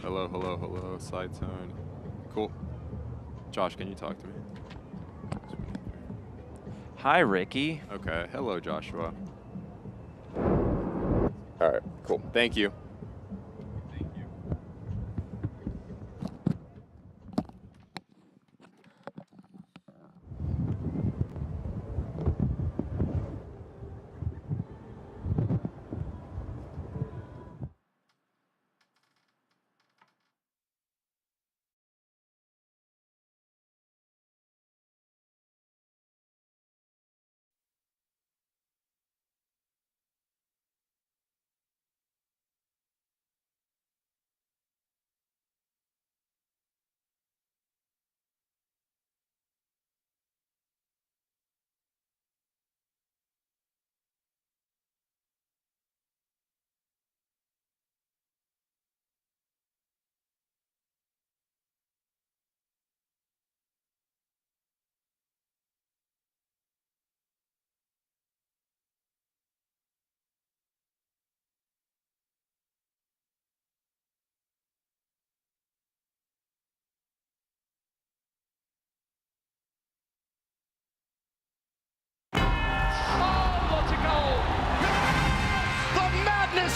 Hello, hello, hello, side tone. Cool. Josh, can you talk to me? Hi, Ricky. Okay, hello, Joshua. All right, cool. Thank you.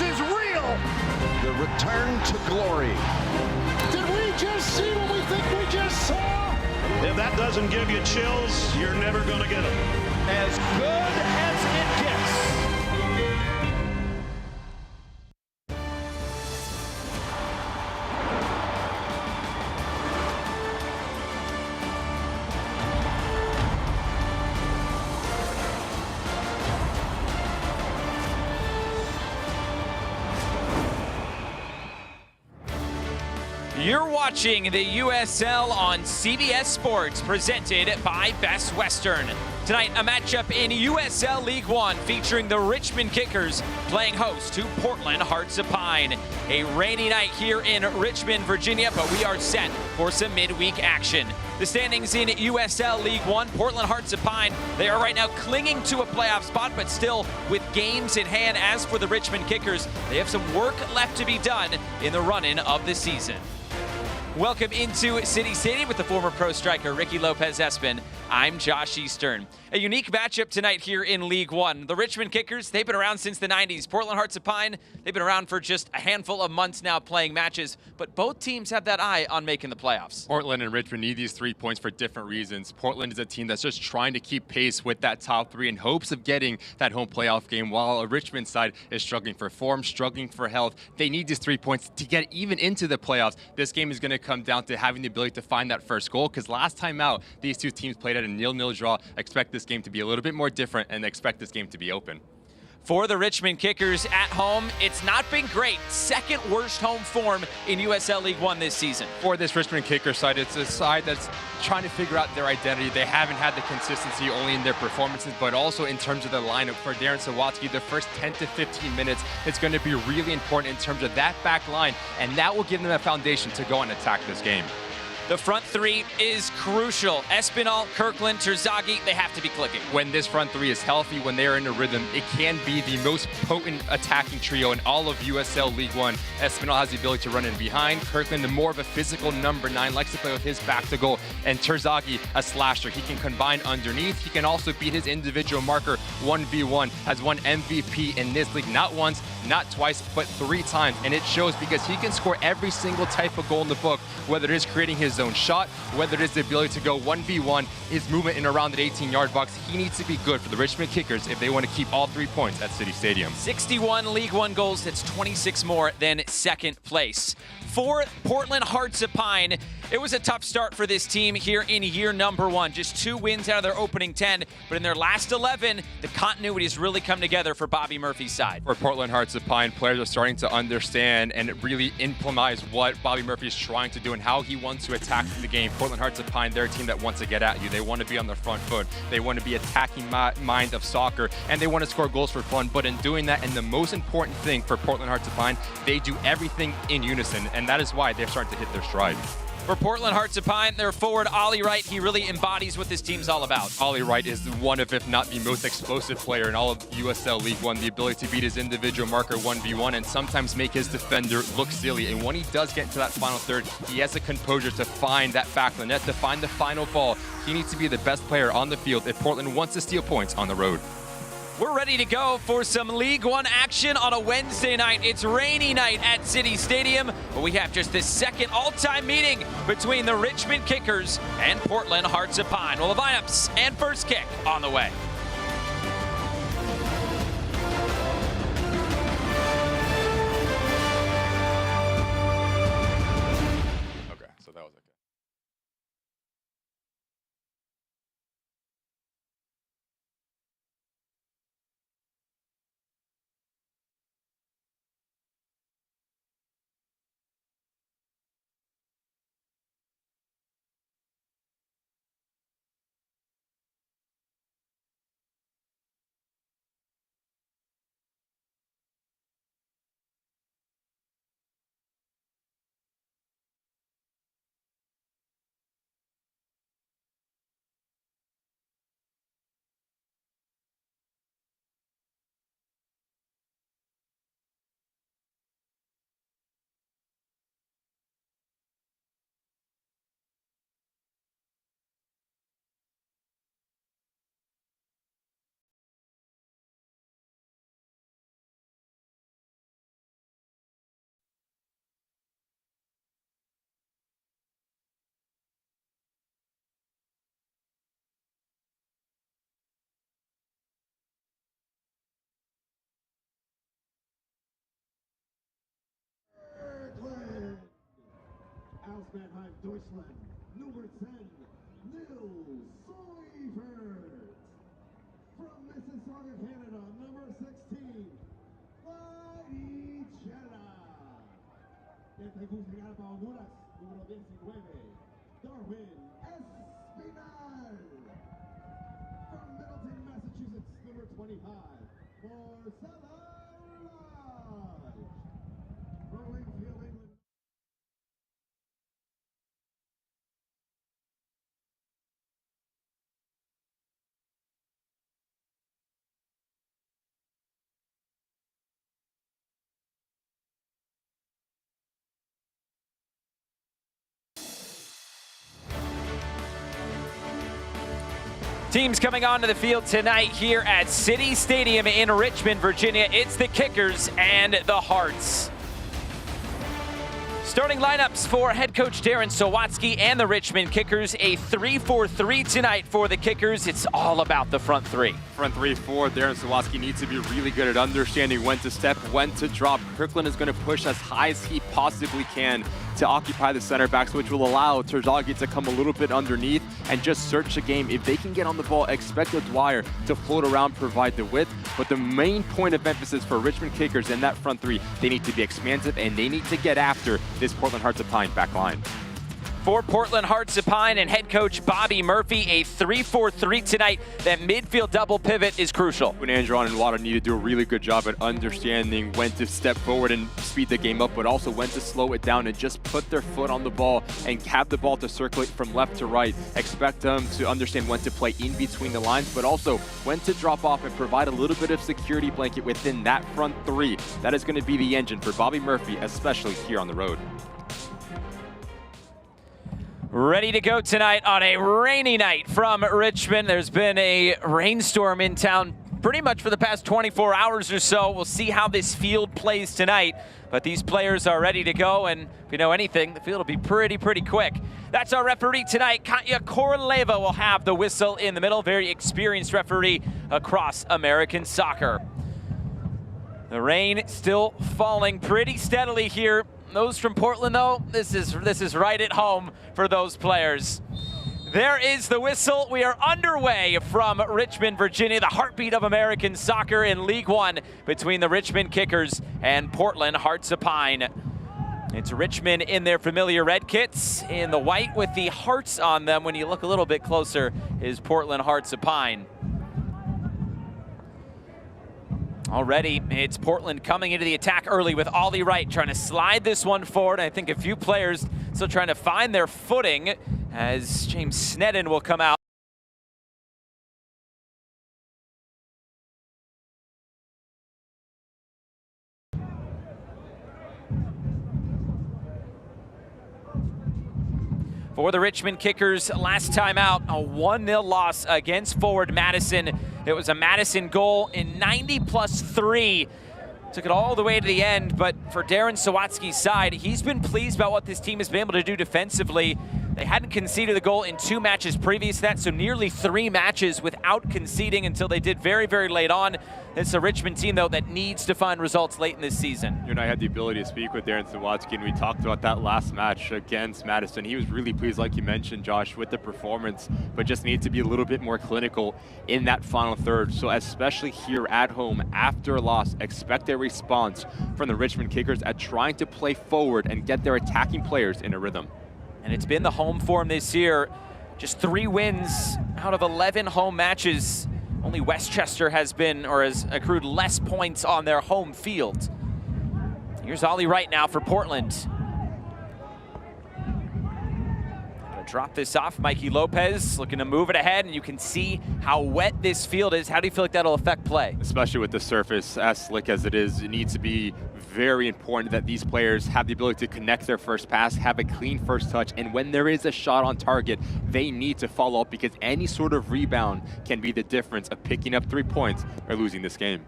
Is real. The return to glory. Did we just see what we think we just saw? If that doesn't give you chills, you're never going to get them. As good as it gets. You're watching the USL on CBS Sports, presented by Best Western. Tonight, a matchup in USL League One featuring the Richmond Kickers playing host to Portland Hearts of Pine. A rainy night here in Richmond, Virginia, but we are set for some midweek action. The standings in USL League One, Portland Hearts of Pine, they are right now clinging to a playoff spot, but still with games in hand. As for the Richmond Kickers, they have some work left to be done in the run-in of the season. Welcome into City Stadium with the former pro striker Ricky Lopez-Espin. I'm Josh Eastern. A unique matchup tonight here in League One. The Richmond Kickers, they've been around since the 90s. Portland Hearts of Pine, they've been around for just a handful of months now playing matches, but both teams have that eye on making the playoffs. Portland and Richmond need these 3 points for different reasons. Portland is a team that's just trying to keep pace with that top three in hopes of getting that home playoff game, while a Richmond side is struggling for form, struggling for health. They need these 3 points to get even into the playoffs. This game is going to come down to having the ability to find that first goal, because last time out, these two teams played at a 0-0 draw. Expect this game to be a little bit more different, and expect this game to be open. For the Richmond Kickers at home, it's not been great. Second worst home form in USL League One this season. For this Richmond Kicker side, it's a side that's trying to figure out their identity. They haven't had the consistency only in their performances, but also in terms of the lineup. For Darren Sawatsky, the first 10 to 15 minutes, it's going to be really important in terms of that back line, and that will give them a foundation to go and attack this game. The front three is crucial. Espinal, Kirkland, Terzaghi, they have to be clicking. When this front three is healthy, when they're in a rhythm, it can be the most potent attacking trio in all of USL League One. Espinal has the ability to run in behind. Kirkland, the more of a physical number 9, likes to play with his back to goal. And Terzaghi, a slasher. He can combine underneath. He can also beat his individual marker 1v1. Has won MVP in this league, not once, not twice, but 3 times. And it shows, because he can score every single type of goal in the book, whether it is creating his own shot, whether it is the ability to go 1v1, his movement in around the 18-yard box. He needs to be good for the Richmond Kickers if they want to keep all 3 points at City Stadium. 61 League One goals, that's 26 more than second place. For Portland Hearts of Pine, it was a tough start for this team here in year number 1. Just 2 wins out of their opening 10, but in their last 11, the continuity has really come together for Bobby Murphy's side. For Portland Hearts of Pine, players are starting to understand and really implement what Bobby Murphy is trying to do and how he wants to attack the game. Portland Hearts of Pine, they're a team that wants to get at you. They want to be on the front foot. They want to be attacking mind of soccer, and they want to score goals for fun. But in doing that, and the most important thing for Portland Hearts of Pine, they do everything in unison, and that is why they're starting to hit their stride. For Portland Hearts of Pine, their forward, Ollie Wright, he really embodies what this team's all about. Ollie Wright is one of, if not the most explosive player in all of USL League One. The ability to beat his individual marker 1v1 and sometimes make his defender look silly. And when he does get into that final third, he has the composure to find that back of the net, to find the final ball. He needs to be the best player on the field if Portland wants to steal points on the road. We're ready to go for some League One action on a Wednesday night. It's rainy night at City Stadium, but we have just this second all-time meeting between the Richmond Kickers and Portland Hearts of Pine. Well, the lineups and first kick on the way. Okay, so that was okay. Auslandheim, Deutschland, Nummer 10, Nils Seifert. From Mississauga, Canada, number 16, Chela. De Tegucigalpa, Honduras, número 19, Darwin Espinal. From Middleton, Massachusetts, number 25, Marcela Lodge. Rolling field, England. Teams coming onto the field tonight here at City Stadium in Richmond, Virginia. It's the Kickers and the Hearts. Starting lineups for head coach Darren Sawatsky and the Richmond Kickers. A 3-4-3 tonight for the Kickers. It's all about the front three. Front three for Darren Sawatsky needs to be really good at understanding when to step, when to drop. Kirkland is going to push as high as he possibly can to occupy the center backs, which will allow Terzaghi to come a little bit underneath and just search the game. If they can get on the ball, expect Dwyer to float around, provide the width. But the main point of emphasis for Richmond Kickers in that front three, they need to be expansive and they need to get after this Portland Hearts of Pine back line. For Portland Hearts of Pine and head coach Bobby Murphy, a 3-4-3 tonight. That midfield double pivot is crucial. When Andron and Wada need to do a really good job at understanding when to step forward and speed the game up, but also when to slow it down and just put their foot on the ball and have the ball to circulate from left to right. Expect them to understand when to play in between the lines, but also when to drop off and provide a little bit of security blanket within that front three. That is going to be the engine for Bobby Murphy, especially here on the road. Ready to go tonight on a rainy night from Richmond. There's been a rainstorm in town pretty much for the past 24 hours or so. We'll see how this field plays tonight, but these players are ready to go, and if you know anything, the field will be pretty quick. That's our referee tonight. Katya Koroleva will have the whistle in the middle. Very experienced referee across American soccer. The rain still falling pretty steadily here. Those from Portland, though, this is right at home for those players. There is the whistle. We are underway from Richmond, Virginia, the heartbeat of American soccer in League One between the Richmond Kickers and Portland Hearts of Pine. It's Richmond in their familiar red kits, in the white with the hearts on them. When you look a little bit closer, is Portland Hearts of Pine. Already, it's Portland coming into the attack early with Ollie Wright trying to slide this one forward. I think a few players still trying to find their footing as James Sneddon will come out. For the Richmond Kickers, last time out, a 1-0 loss against forward Madison. It was a Madison goal in 90+3. Took it all the way to the end, but for Darren Sawatsky's side, he's been pleased about what this team has been able to do defensively. They hadn't conceded a goal in 2 matches previous to that, so nearly 3 matches without conceding until they did very, very late on. It's a Richmond team, though, that needs to find results late in this season. You and I had the ability to speak with Darren Sawatsky, and we talked about that last match against Madison. He was really pleased, like you mentioned, Josh, with the performance, but just needs to be a little bit more clinical in that final third. So especially here at home, after a loss, expect a response from the Richmond Kickers at trying to play forward and get their attacking players in a rhythm. And it's been the home form this year. Just 3 wins out of 11 home matches. Only Westchester has accrued less points on their home field. Here's Ollie Wright now for Portland. Gonna drop this off. Mikey Lopez looking to move it ahead, and you can see how wet this field is. How do you feel like that'll affect play? Especially with the surface as slick as it is, it needs to be very important that these players have the ability to connect their first pass, have a clean first touch, and when there is a shot on target, they need to follow up, because any sort of rebound can be the difference of picking up 3 points or losing this game.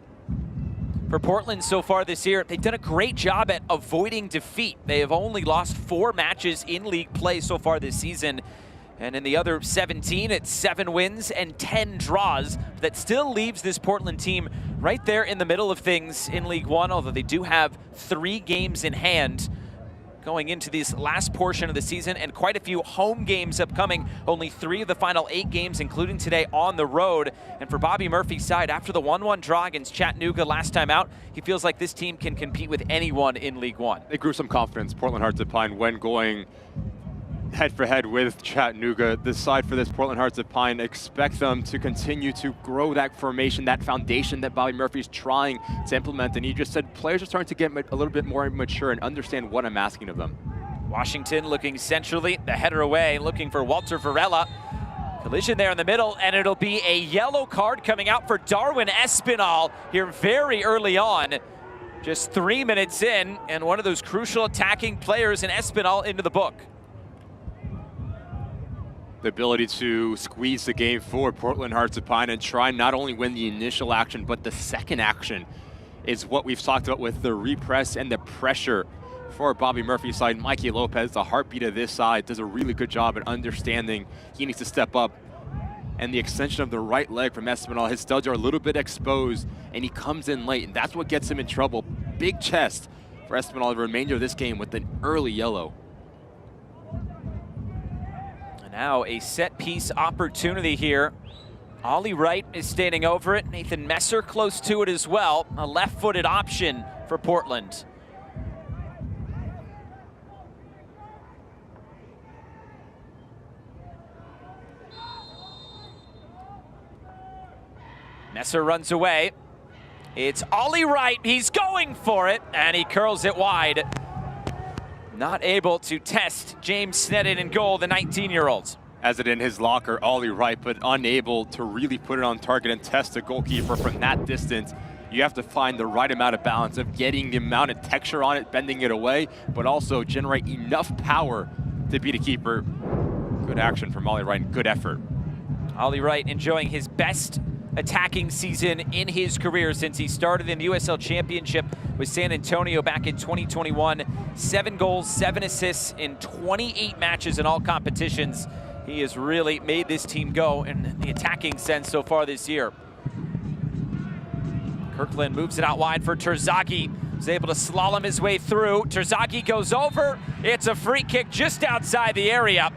For Portland so far this year, they've done a great job at avoiding defeat. They have only lost 4 matches in league play so far this season. And in the other 17, it's 7 wins and 10 draws. That still leaves this Portland team right there in the middle of things in League One, although they do have 3 games in hand going into this last portion of the season, and quite a few home games upcoming. Only 3 of the final 8 games, including today, on the road. And for Bobby Murphy's side, after the 1-1 draw against Chattanooga last time out, he feels like this team can compete with anyone in League One. They grew some confidence, Portland Hearts of Pine, when going head-for-head with Chattanooga. The side for this Portland Hearts of Pine, expect them to continue to grow that formation, that foundation that Bobby Murphy's trying to implement. And he just said players are starting to get a little bit more mature and understand what I'm asking of them. Washington looking centrally, the header away, looking for Walter Varela. Collision there in the middle, and it'll be a yellow card coming out for Darwin Espinal here very early on. Just 3 minutes in, and one of those crucial attacking players in Espinal into the book. The ability to squeeze the game for Portland Hearts of Pine and try not only win the initial action, but the second action is what we've talked about with the repress and the pressure for Bobby Murphy's side. Mikey Lopez, the heartbeat of this side, does a really good job at understanding he needs to step up. And the extension of the right leg from Espinal, his studs are a little bit exposed, and he comes in late, and that's what gets him in trouble. Big chest for Espinal the remainder of this game with an early yellow. Now a set-piece opportunity here. Ollie Wright is standing over it. Nathan Messer close to it as well. A left-footed option for Portland. Messer runs away. It's Ollie Wright. He's going for it, and he curls it wide. Not able to test James Sneddon in goal, the 19-year-old. Has it in his locker, Ollie Wright, but unable to really put it on target and test the goalkeeper from that distance. You have to find the right amount of balance of getting the amount of texture on it, bending it away, but also generate enough power to beat a keeper. Good action from Ollie Wright, good effort. Ollie Wright enjoying his best attacking season in his career since he started in the USL Championship with San Antonio back in 2021. 7 goals, 7 assists in 28 matches in all competitions. He has really made this team go in the attacking sense so far this year. Kirkland moves it out wide for Terzaghi. He's able to slalom his way through. Terzaghi goes over. It's a free kick just outside the area.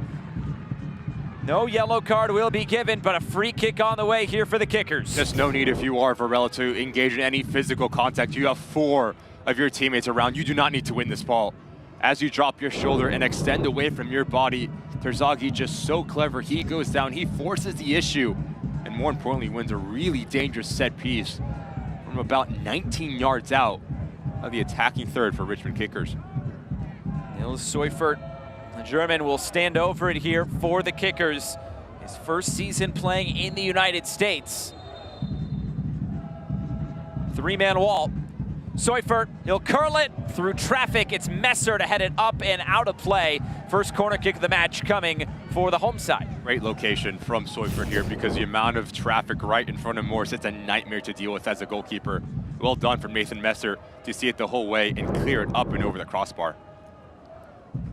No yellow card will be given, but a free kick on the way here for the Kickers. Just no need if you are Varela to engage in any physical contact. You have 4 of your teammates around. You do not need to win this ball. As you drop your shoulder and extend away from your body, Terzaghi just so clever. He goes down, he forces the issue, and more importantly, wins a really dangerous set piece from from about 19 yards out of the attacking third for Richmond kickers. Nils Seufert, the German, will stand over it here for the kickers. His first season playing in the United States. Three-man wall. Seufert, he'll curl it through traffic. It's Messer to head it up and out of play. First corner kick of the match coming for the home side. Great location from Seufert here because the amount of traffic right in front of Morse, it's a nightmare to deal with as a goalkeeper. Well done from Nathan Messer to see it the whole way and clear it up and over the crossbar.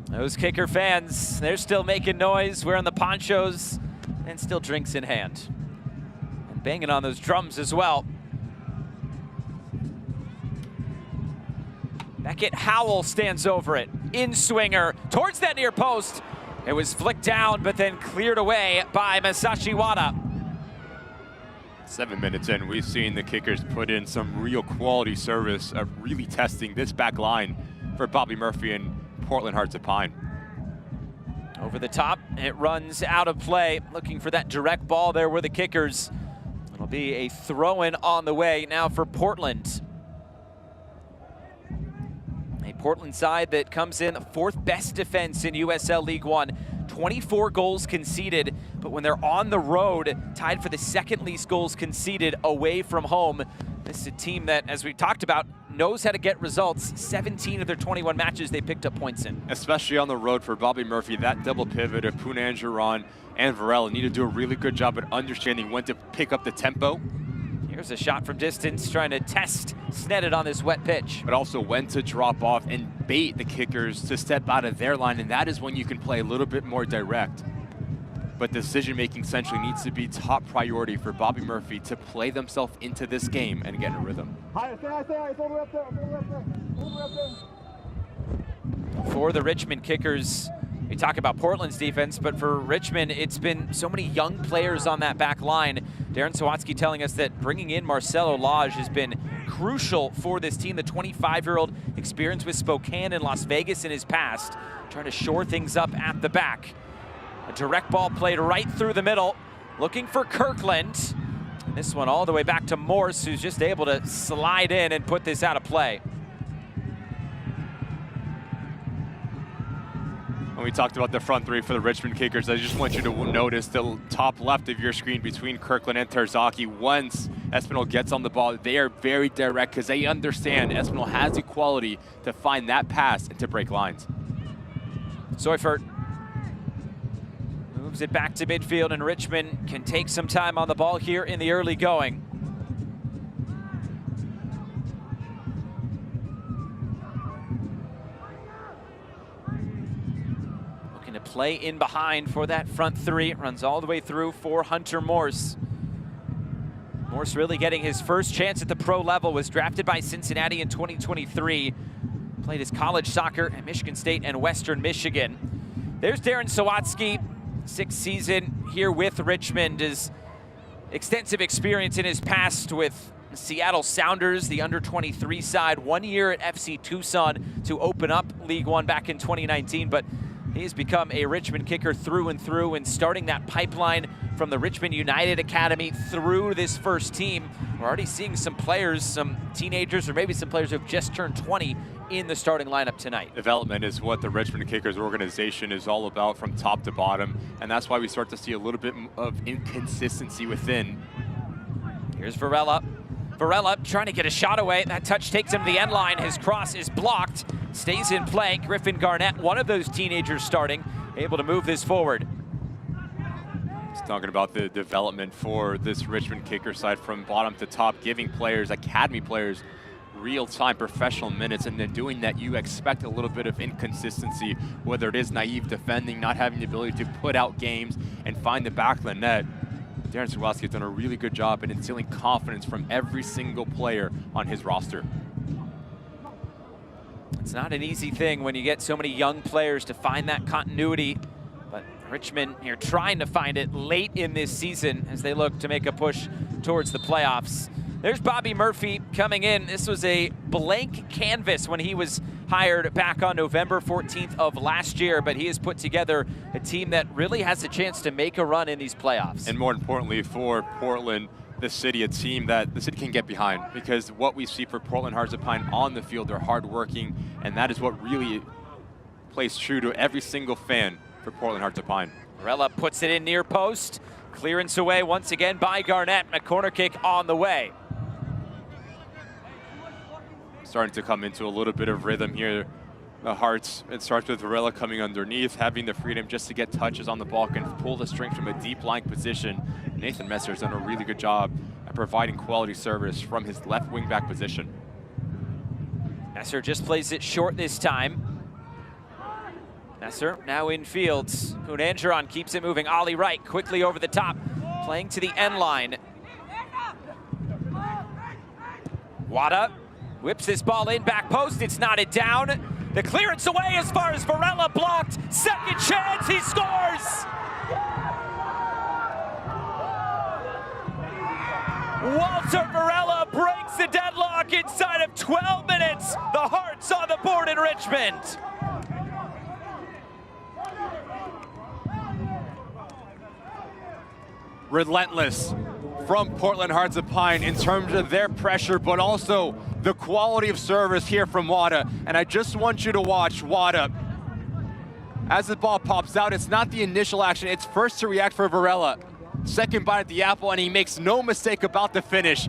Those kicker fans, they're still making noise, wearing the ponchos, and still drinks in hand. And banging on those drums as well. Beckett Howell stands over it. In-swinger towards that near post. It was flicked down, but then cleared away by Masashi Wada. 7 minutes in, we've seen the kickers put in some real quality service, really testing this back line for Bobby Murphy and Portland Hearts of Pine. Over the top, it runs out of play. Looking for that direct ball there were the kickers. It'll be a throw-in on the way now for Portland. A Portland side that comes in fourth best defense in USL League One. 24 goals conceded, but when they're on the road, tied for the second least goals conceded away from home. This is a team that, as we talked about, knows how to get results. 17 of their 21 matches they picked up points in. Especially on the road for Bobby Murphy, that double pivot of Punanjaran and Varela need to do a really good job at understanding when to pick up the tempo. Here's a shot from distance, trying to test Snedded on this wet pitch. But also when to drop off and bait the kickers to step out of their line, and that is when you can play a little bit more direct. But decision-making essentially needs to be top priority for Bobby Murphy to play themselves into this game and get in a rhythm. For the Richmond kickers, we talk about Portland's defense, but for Richmond, it's been so many young players on that back line. Darren Sawatsky telling us that bringing in Marcelo Lage has been crucial for this team. The 25-year-old experience with Spokane and Las Vegas in his past, trying to shore things up at the back. A direct ball played right through the middle, looking for Kirkland. And this one all the way back to Morse, who's just able to slide in and put this out of play. When we talked about the front three for the Richmond kickers, I just want you to notice the top left of your screen between Kirkland and Tarzaki. Once Espinal gets on the ball, they are very direct because they understand Espinal has the quality to find that pass and to break lines. Seufert moves it back to midfield, and Richmond can take some time on the ball here in the early going. Looking to play in behind for that front three. It runs all the way through for Hunter Morse. Morse really getting his first chance at the pro level, was drafted by Cincinnati in 2023. Played his college soccer at Michigan State and Western Michigan. There's Darren Sawatsky, sixth season here with Richmond. His extensive experience in his past with Seattle Sounders, the under-23 side, 1 year at FC Tucson to open up League One back in 2019, but he's become a Richmond kicker through and through, and starting that pipeline from the Richmond United Academy through this first team. We're already seeing some players, some teenagers, or maybe some players who have just turned 20 in the starting lineup tonight. Development is what the Richmond Kickers organization is all about from top to bottom, and that's why we start to see a little bit of inconsistency within. Here's Varela. Varela trying to get a shot away. That touch takes him to the end line. His cross is blocked. Stays in play. Griffin Garnett, one of those teenagers starting, able to move this forward. Just talking about the development for this Richmond kicker side from bottom to top, giving players, academy players, real-time professional minutes, and then doing that you expect a little bit of inconsistency, whether it is naive defending, not having the ability to put out games and find the back of the net. Darren Sawatsky has done a really good job in instilling confidence from every single player on his roster. It's not an easy thing when you get so many young players to find that continuity, but Richmond here trying to find it late in this season as they look to make a push towards the playoffs. There's Bobby Murphy coming in. This was a blank canvas when he was hired back on November 14th of last year, but he has put together a team that really has a chance to make a run in these playoffs. And more importantly for Portland, the City a team that the City can get behind, because what we see for Portland Hearts of Pine on the field, they're hardworking, and that is what really plays true to every single fan for Portland Hearts of Pine. Varela puts it in near post. Clearance away once again by Garnett. A corner kick on the way. Starting to come into a little bit of rhythm here. The Hearts, it starts with Varela coming underneath, having the freedom just to get touches on the ball, can pull the string from a deep lying position. Nathan Messer has done a really good job at providing quality service from his left wing back position. Messer just plays it short this time. Messer now in fields. Unangeron keeps it moving. Ollie Wright quickly over the top, playing to the end line. Wada whips this ball in, back post, it's knotted down. The clearance away as far as Varela blocked. Second chance, he scores! Walter Varela breaks the deadlock inside of 12 minutes. The Hearts on the board in Richmond. Relentless from Portland Hearts of Pine in terms of their pressure, but also the quality of service here from Wada. And I just want you to watch Wada. As the ball pops out, it's not the initial action, it's first to react for Varela. Second bite at the apple, and he makes no mistake about the finish.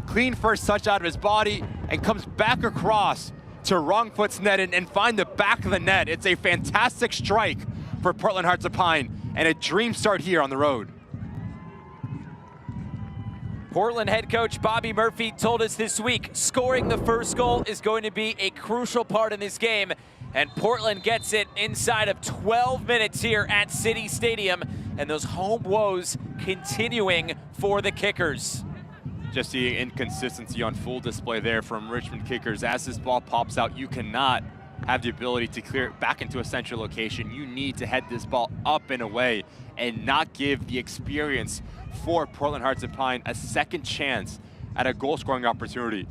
Clean first touch out of his body, and comes back across to wrong foot's net and find the back of the net. It's a fantastic strike for Portland Hearts of Pine, and a dream start here on the road. Portland head coach Bobby Murphy told us this week, scoring the first goal is going to be a crucial part in this game, and Portland gets it inside of 12 minutes here at City Stadium, and those home woes continuing for the kickers. Just the inconsistency on full display there from Richmond kickers. As this ball pops out, you cannot have the ability to clear it back into a central location. You need to head this ball up and away and not give the experience for Portland Hearts of Pine a second chance at a goal-scoring opportunity.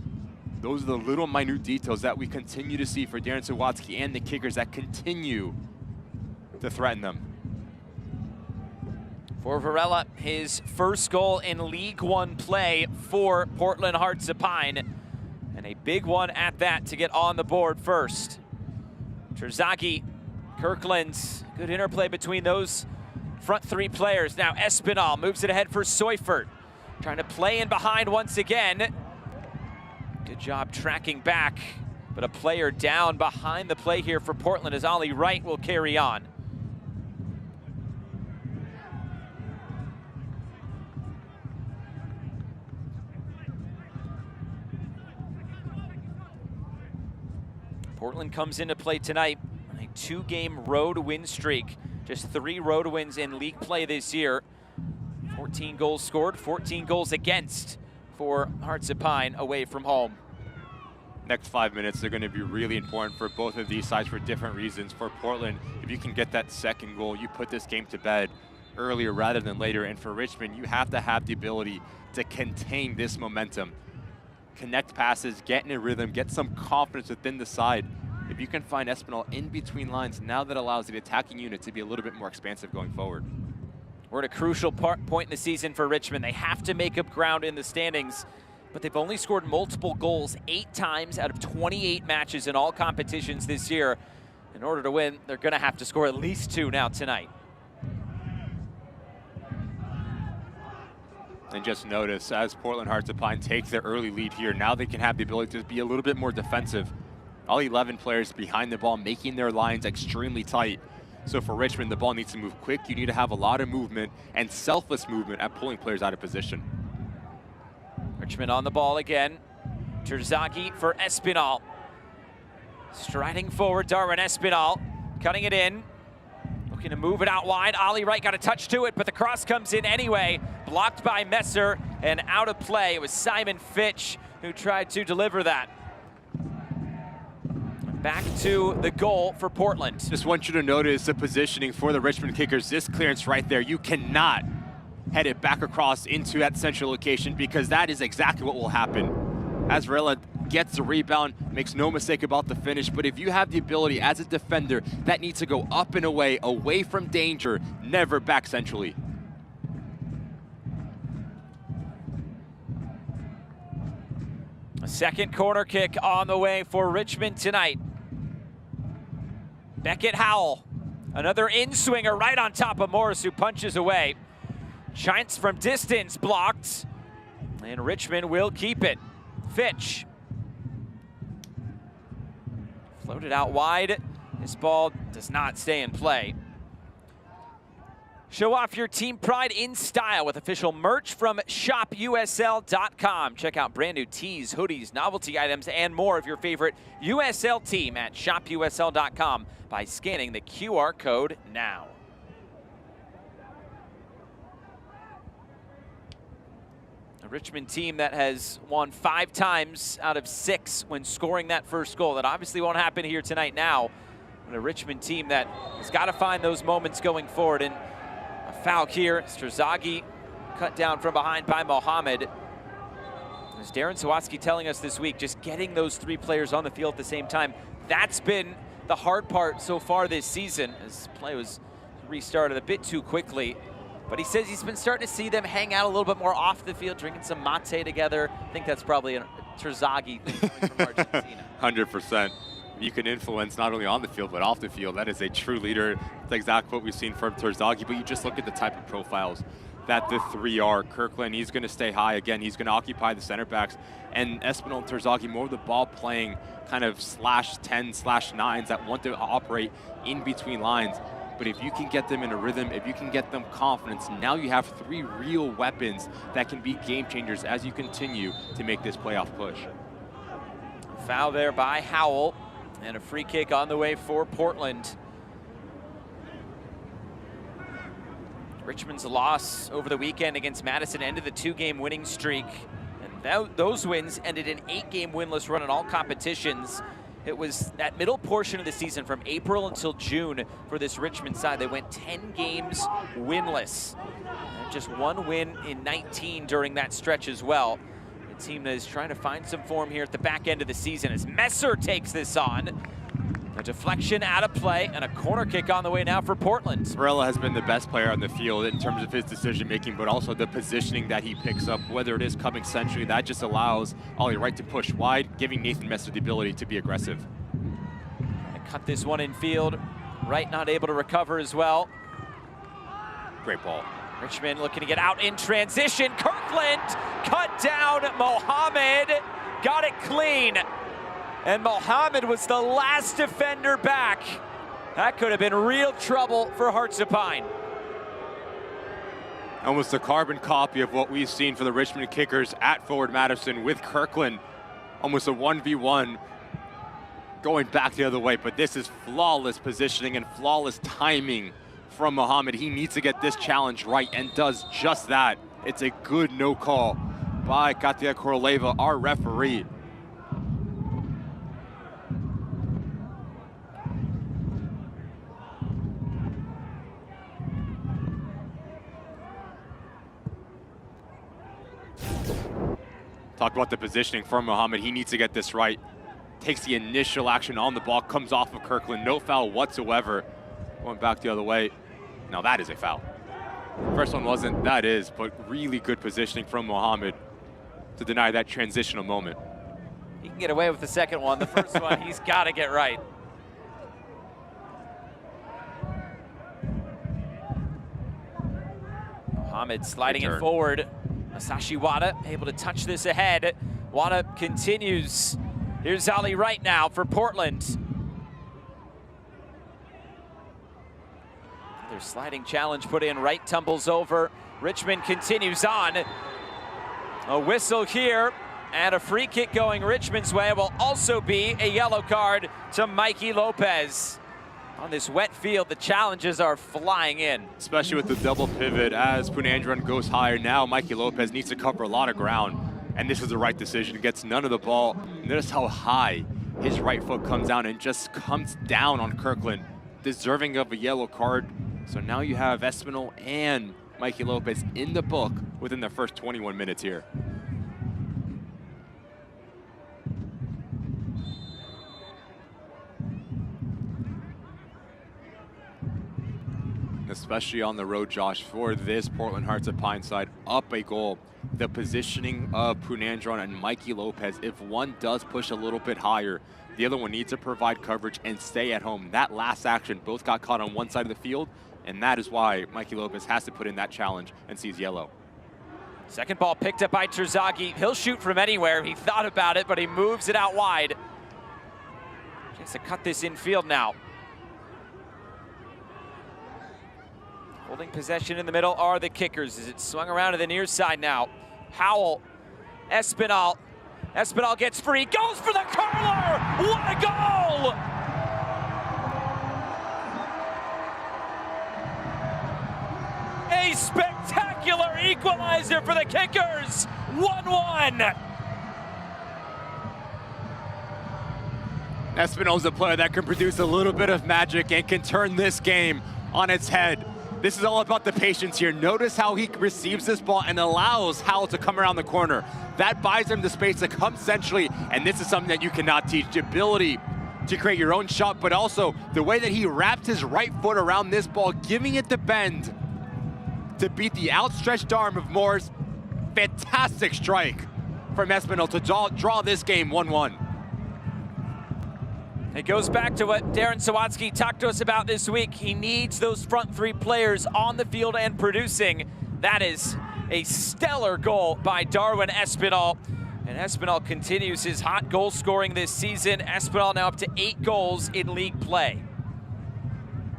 Those are the little minute details that we continue to see for Darren Sawatsky and the kickers that continue to threaten them. For Varela, his first goal in League One play for Portland Hearts of Pine, and a big one at that to get on the board first. Terzaghi, Kirkland, good interplay between those front three players. Now Espinal moves it ahead for Seufert, trying to play in behind once again. Good job tracking back, but a player down behind the play here for Portland as Ollie Wright will carry on. Portland comes into play tonight on a 2-game road win streak. Just 3 road wins in league play this year. 14 goals scored, 14 goals against for Hearts of Pine away from home. Next 5 minutes are going to be really important for both of these sides for different reasons. For Portland, if you can get that second goal, you put this game to bed earlier rather than later. And for Richmond, you have to have the ability to contain this momentum. Connect passes, get in a rhythm, get some confidence within the side. If you can find Espinal in between lines, now that allows the attacking unit to be a little bit more expansive going forward. We're at a crucial point in the season for Richmond. They have to make up ground in the standings, but they've only scored multiple goals 8 times out of 28 matches in all competitions this year. In order to win, they're going to have to score at least 2 now tonight. And just notice, as Portland Hearts of Pine takes their early lead here, now they can have the ability to be a little bit more defensive. All 11 players behind the ball, making their lines extremely tight. So for Richmond, the ball needs to move quick. You need to have a lot of movement and selfless movement at pulling players out of position. Richmond on the ball again. Terzaghi for Espinal. Striding forward, Darwin Espinal, cutting it in. Looking to move it out wide. Ollie Wright got a touch to it, but the cross comes in anyway. Blocked by Messer and out of play. It was Simon Fitch who tried to deliver that. Back to the goal for Portland. Just want you to notice the positioning for the Richmond kickers. This clearance right there, you cannot head it back across into that central location, because that is exactly what will happen. As Varela gets the rebound, makes no mistake about the finish, but if you have the ability as a defender, that needs to go up and away from danger, never back centrally. Second corner kick on the way for Richmond tonight. Beckett Howell, another in-swinger right on top of Morris, who punches away. Chance from distance blocked, and Richmond will keep it. Fitch. Floated out wide. This ball does not stay in play. Show off your team pride in style with official merch from shopusl.com. Check out brand new tees, hoodies, novelty items, and more of your favorite USL team at shopusl.com by scanning the QR code now. A Richmond team that has won 5 times out of 6 when scoring that first goal. That obviously won't happen here tonight now. But a Richmond team that has got to find those moments going forward. And a foul here. Terzaghi cut down from behind by Mohamed. As Darren Sawatsky telling us this week, just getting those 3 players on the field at the same time, that's been the hard part so far this season, as play was restarted a bit too quickly. But he says he's been starting to see them hang out a little bit more off the field, drinking some mate together. I think that's probably a Terzaghi thing coming from Argentina. 100%. You can influence not only on the field, but off the field. That is a true leader. That's exactly what we've seen from Terzaghi, but you just look at the type of profiles that the 3 are. Kirkland, he's going to stay high. Again, he's going to occupy the center backs. And Espinal and Terzaghi, more of the ball playing kind of /10/9s that want to operate in between lines. But if you can get them in a rhythm, if you can get them confidence, now you have 3 real weapons that can be game changers as you continue to make this playoff push. Foul there by Howell, and a free kick on the way for Portland. Richmond's loss over the weekend against Madison ended the 2-game winning streak. And those wins ended an 8-game winless run in all competitions. It was that middle portion of the season from April until June for this Richmond side. They went 10 games winless. And just 1 win in 19 during that stretch as well. A team that is trying to find some form here at the back end of the season as Messer takes this on. A deflection out of play and a corner kick on the way now for Portland. Varela has been the best player on the field in terms of his decision making, but also the positioning that he picks up, whether it is coming centrally, that just allows Ollie Wright to push wide, giving Nathan Messer the ability to be aggressive. Trying to cut this one in field. Wright not able to recover as well. Great ball. Richmond looking to get out in transition. Kirkland cut down Mohamed, got it clean. And Mohamed was the last defender back. That could have been real trouble for Hearts of Pine. Almost a carbon copy of what we've seen for the Richmond Kickers at Forward Madison with Kirkland. Almost a 1v1 going back the other way, but this is flawless positioning and flawless timing from Mohamed. He needs to get this challenge right and does just that. It's a good no call by Katia Koroleva, our referee. Talk about the positioning for Mohamed. He needs to get this right. Takes the initial action on the ball, comes off of Kirkland. No foul whatsoever. Going back the other way. Now that is a foul. First one wasn't, that is, but really good positioning from Mohamed to deny that transitional moment. He can get away with the second one. The first one, he's got to get right. Mohamed sliding it forward. Masashi Wada able to touch this ahead. Wada continues. Here's Ollie Wright now for Portland. Their sliding challenge put in. Wright tumbles over. Richmond continues on. A whistle here and a free kick going Richmond's way. Will also be a yellow card to Mikey Lopez. On this wet field, the challenges are flying in. Especially with the double pivot as Punandran goes higher. Now Mikey Lopez needs to cover a lot of ground. And this is the right decision. Gets none of the ball. Notice how high his right foot comes down and just comes down on Kirkland, deserving of a yellow card. So now you have Espinal and Mikey Lopez in the book within the first 21 minutes here. Especially on the road, Josh, for this Portland Hearts of Pine side. up a goal. The positioning of Punandron and Mikey Lopez, if one does push a little bit higher, the other one needs to provide coverage and stay at home. That last action, both got caught on one side of the field, and that is why Mikey Lopez has to put in that challenge and sees yellow. Second ball picked up by Terzaghi. He'll shoot from anywhere. He thought about it, but he moves it out wide. Chance to cut this infield now. Holding possession in the middle are the kickers as it's swung around to the near side now. Howell, Espinal. Espinal gets free, goes for the curler! What a goal! A spectacular equalizer for the kickers! 1-1! Espinal's a player that can produce a little bit of magic and can turn this game on its head. This is all about the patience here. Notice how he receives this ball and allows Howell to come around the corner. That buys him the space to come centrally, and this is something that you cannot teach. The ability to create your own shot, but also the way that he wrapped his right foot around this ball, giving it the bend to beat the outstretched arm of Morris. Fantastic strike from Espinal to draw this game 1-1. It goes back to what Darren Sawatsky talked to us about this week. He needs those front three players on the field and producing. That is a stellar goal by Darwin Espinal. And Espinal continues his hot goal scoring this season. Espinal now up to 8 goals in league play.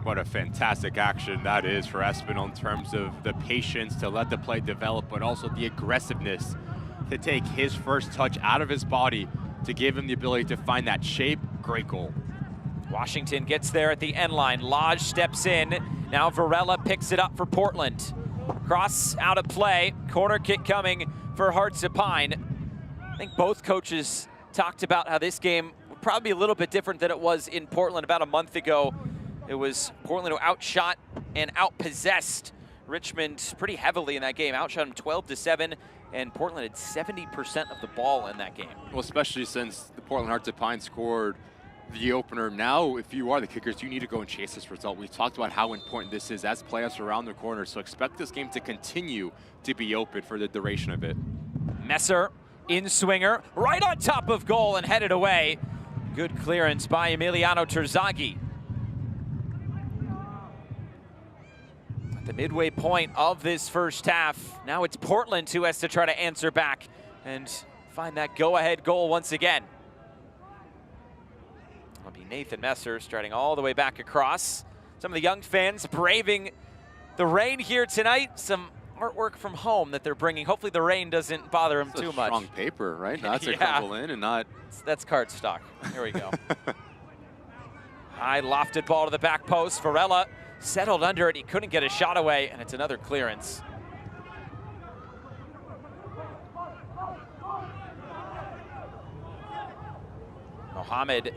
What a fantastic action that is for Espinal in terms of the patience to let the play develop, but also the aggressiveness to take his first touch out of his body to give him the ability to find that shape. Great goal. Washington gets there at the end line. Lodge steps in. Now Varela picks it up for Portland. Cross out of play. Corner kick coming for Hearts of Pine. I think both coaches talked about how this game would probably be a little bit different than it was in Portland about a month ago. It was Portland who outshot and outpossessed Richmond pretty heavily in that game. Outshot them 12-7. And Portland had 70% of the ball in that game. Well, especially since the Portland Hearts of Pine scored the opener. Now, if you are the kickers, you need to go and chase this result. We've talked about how important this is as playoffs are around the corner, so expect this game to continue to be open for the duration of it. Messer, in swinger, right on top of goal and headed away. Good clearance by Emiliano Terzaghi. The midway point of this first half. Now it's Portland who has to try to answer back and find that go-ahead goal once again. It'll be Nathan Messer starting all the way back across. Some of the young fans braving the rain here tonight. Some artwork from home that they're bringing. Hopefully the rain doesn't bother them too much. Strong paper, right? Not to Yeah. crumble in and not... That's cardstock. Here we go. High lofted ball to the back post. Varela settled under it. He couldn't get a shot away, and it's another clearance. Mohammed,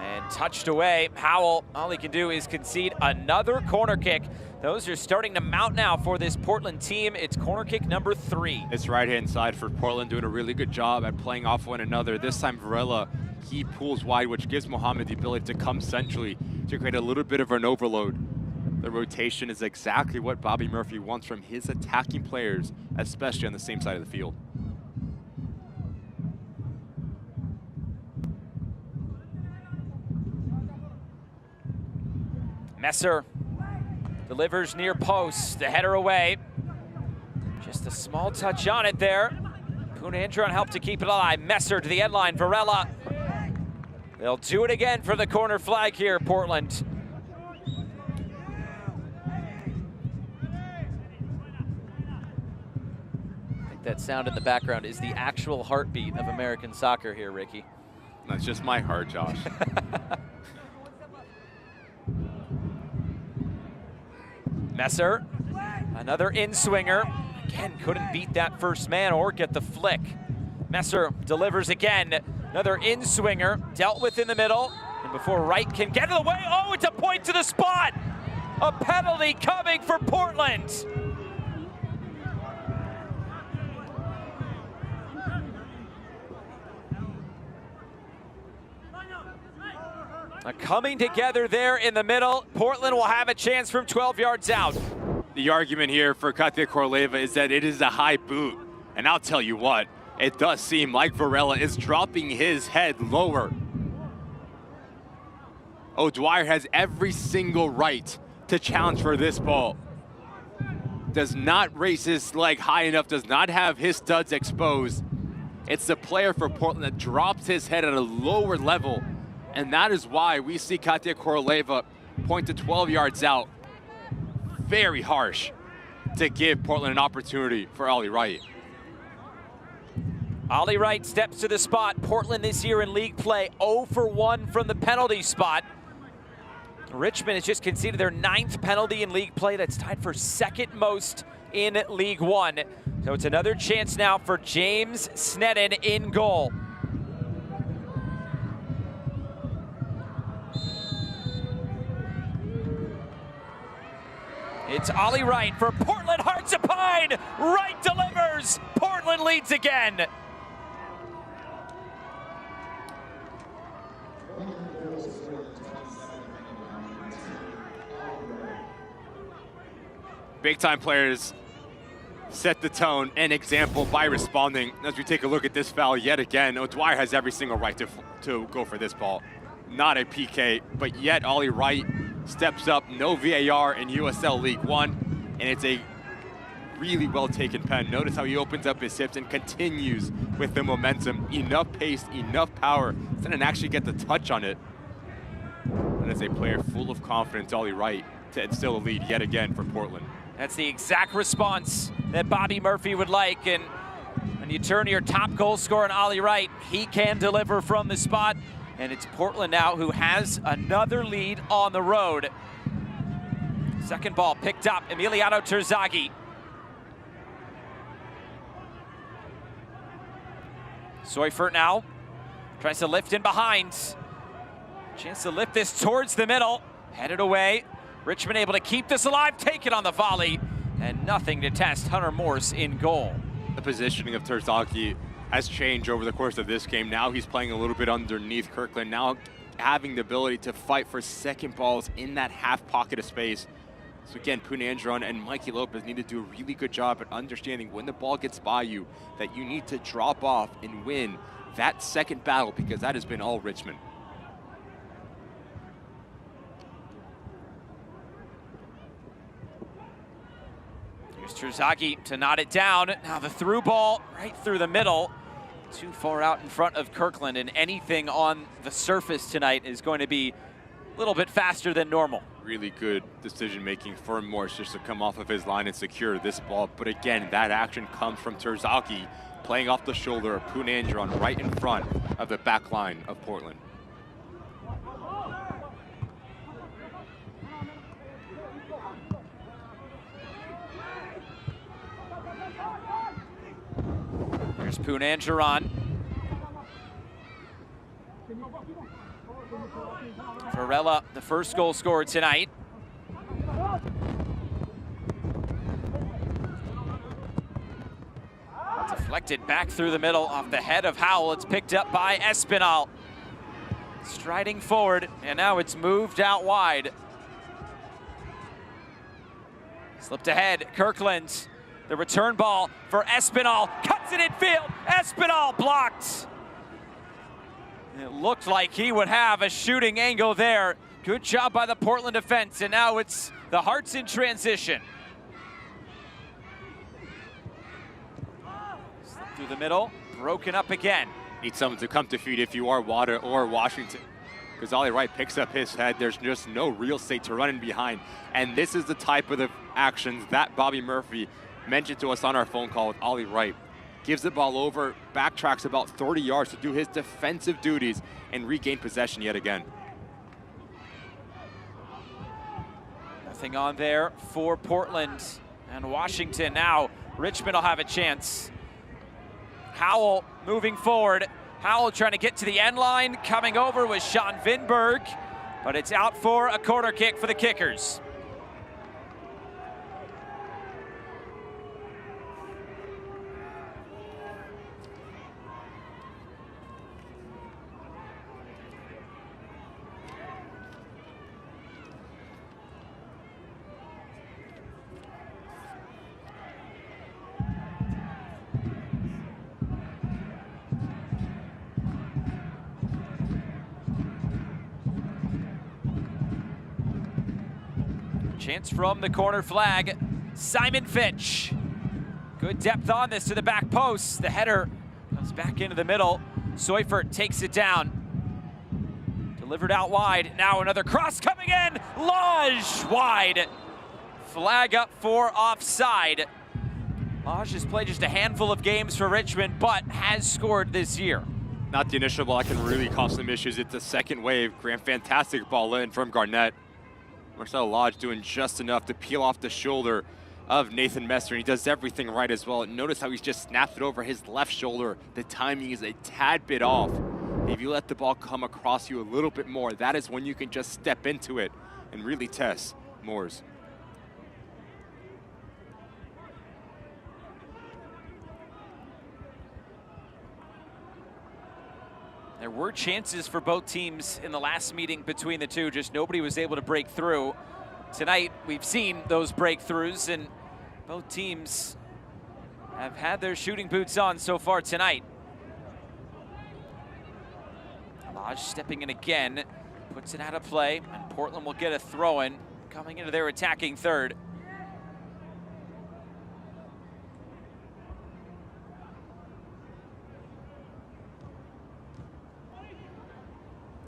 and touched away. Howell, all he can do is concede another corner kick. Those are starting to mount now for this Portland team. It's corner kick number 3. It's right-hand side for Portland, doing a really good job at playing off one another. This time Varela, he pulls wide, which gives Mohammed the ability to come centrally to create a little bit of an overload. The rotation is exactly what Bobby Murphy wants from his attacking players, especially on the same side of the field. Messer delivers near post, the header away. Just a small touch on it there. Punandron helped to keep it alive. Messer to the end line, Varela. They'll do it again for the corner flag here, Portland. I think that sound in the background is the actual heartbeat of American soccer here, Ricky. That's just my heart, Josh. Messer, another in-swinger. Again, couldn't beat that first man or get the flick. Messer delivers again. Another in-swinger, dealt with in the middle. And before Wright can get in the way, oh, it's a point to the spot. A penalty coming for Portland. Coming together there in the middle. Portland will have a chance from 12 yards out. The argument here for Katia Korleva is that it is a high boot. And I'll tell you what, it does seem like Varela is dropping his head lower. O'Dwyer has every single right to challenge for this ball. Does not raise his leg high enough, does not have his studs exposed. It's the player for Portland that drops his head at a lower level. And that is why we see Katia Korleva point to 12 yards out. Very harsh to give Portland an opportunity for Ollie Wright. Ollie Wright steps to the spot. Portland this year in league play 0 for 1 from the penalty spot. Richmond has just conceded their 9th penalty in league play. That's tied for 2nd most in League One. So it's another chance now for James Sneddon in goal. It's Ollie Wright for Portland Hearts of Pine. Wright delivers. Portland leads again. Big-time players set the tone and example by responding. As we take a look at this foul yet again, O'Dwyer has every single right to go for this ball. Not a PK, but yet Ollie Wright steps up. No VAR in USL League One, and it's a really well-taken pen. Notice how he opens up his hips and continues with the momentum. Enough pace, enough power. Didn't actually get the touch on it. And as a player full of confidence, Ollie Wright to instill a lead yet again for Portland. That's the exact response that Bobby Murphy would like. And when you turn to your top goal scorer in Ollie Wright, he can deliver from the spot. And it's Portland now who has another lead on the road. Second ball picked up, Emiliano Terzaghi. Seufert now tries to lift in behind. Chance to lift this towards the middle. Headed away. Richmond able to keep this alive, take it on the volley, and nothing to test Hunter Morse in goal. The positioning of Terzaghi has changed over the course of this game. Now he's playing a little bit underneath Kirkland, now having the ability to fight for second balls in that half pocket of space. So again, Punandron and Mikey Lopez need to do a really good job at understanding when the ball gets by you that you need to drop off and win that second battle, because that has been all Richmond. Terzaghi to knot it down. Now the through ball right through the middle. Too far out in front of Kirkland, and anything on the surface tonight is going to be a little bit faster than normal. Really good decision making for Morse just to come off of his line and secure this ball. But again, that action comes from Terzaghi playing off the shoulder of Punandron right in front of the back line of Portland. Here's Punandron. Varela, the first goal scorer tonight. Deflected back through the middle off the head of Howell. It's picked up by Espinal. Striding forward, and now it's moved out wide. Slipped ahead, Kirkland. The return ball for Espinal, cuts it in field. Espinal blocked. It looked like he would have a shooting angle there. Good job by the Portland defense, and now it's the Hearts in transition. Slipped through the middle, broken up again. Need someone to come to feed if you are Wada or Washington, because Ollie Wright picks up his head. There's just no real estate to run in behind. And this is the type of the actions that Bobby Murphy mentioned to us on our phone call with Ollie Wright. Gives the ball over, backtracks about 30 yards to do his defensive duties and regain possession yet again. Nothing on there for Portland and Washington. Now Richmond will have a chance. Howell moving forward. Howell trying to get to the end line. Coming over was Sean Vinberg, but it's out for a corner kick for the Kickers. Chance from the corner flag. Simon Fitch. Good depth on this to the back post. The header comes back into the middle. Seufert takes it down. Delivered out wide. Now another cross coming in. Lodge wide. Flag up for offside. Lodge has played just a handful of games for Richmond, but has scored this year. Not the initial ball that can really cause some issues. It's the second wave. Fantastic ball in from Garnett. Marcel Lodge doing just enough to peel off the shoulder of Nathan Messer, and he does everything right as well. Notice how he's just snapped it over his left shoulder. The timing is a tad bit off. If you let the ball come across you a little bit more, that is when you can just step into it and really test Moores. There were chances for both teams in the last meeting between the two, just nobody was able to break through. Tonight, we've seen those breakthroughs, and both teams have had their shooting boots on so far tonight. Lodge stepping in again, puts it out of play, and Portland will get a throw-in coming into their attacking third.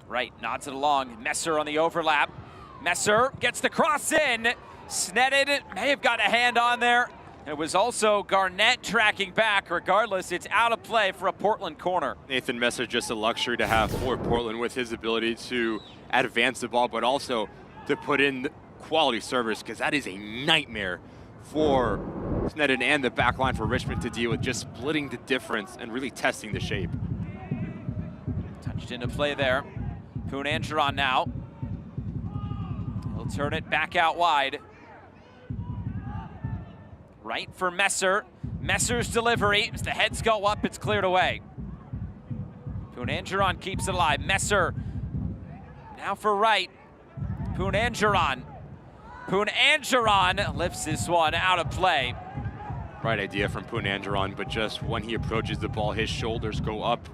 Right, nods it along. Messer on the overlap. Messer gets the cross in. Snetted, may have got a hand on there. It was also Garnett tracking back. Regardless, it's out of play for a Portland corner. Nathan Messer, just a luxury to have for Portland with his ability to advance the ball, but also to put in quality service, because that is a nightmare for Snedden and the back line for Richmond to deal with, just splitting the difference and really testing the shape. Touched into play there. Poon Angeron now. He'll turn it back out wide. Right for Messer. Messer's delivery. As the heads go up, it's cleared away. Poon Angeron keeps it alive. Messer now for right. Poon Angeron. Poon Angeron lifts this one out of play. Right idea from Poon Angeron, but just when he approaches the ball, his shoulders go up.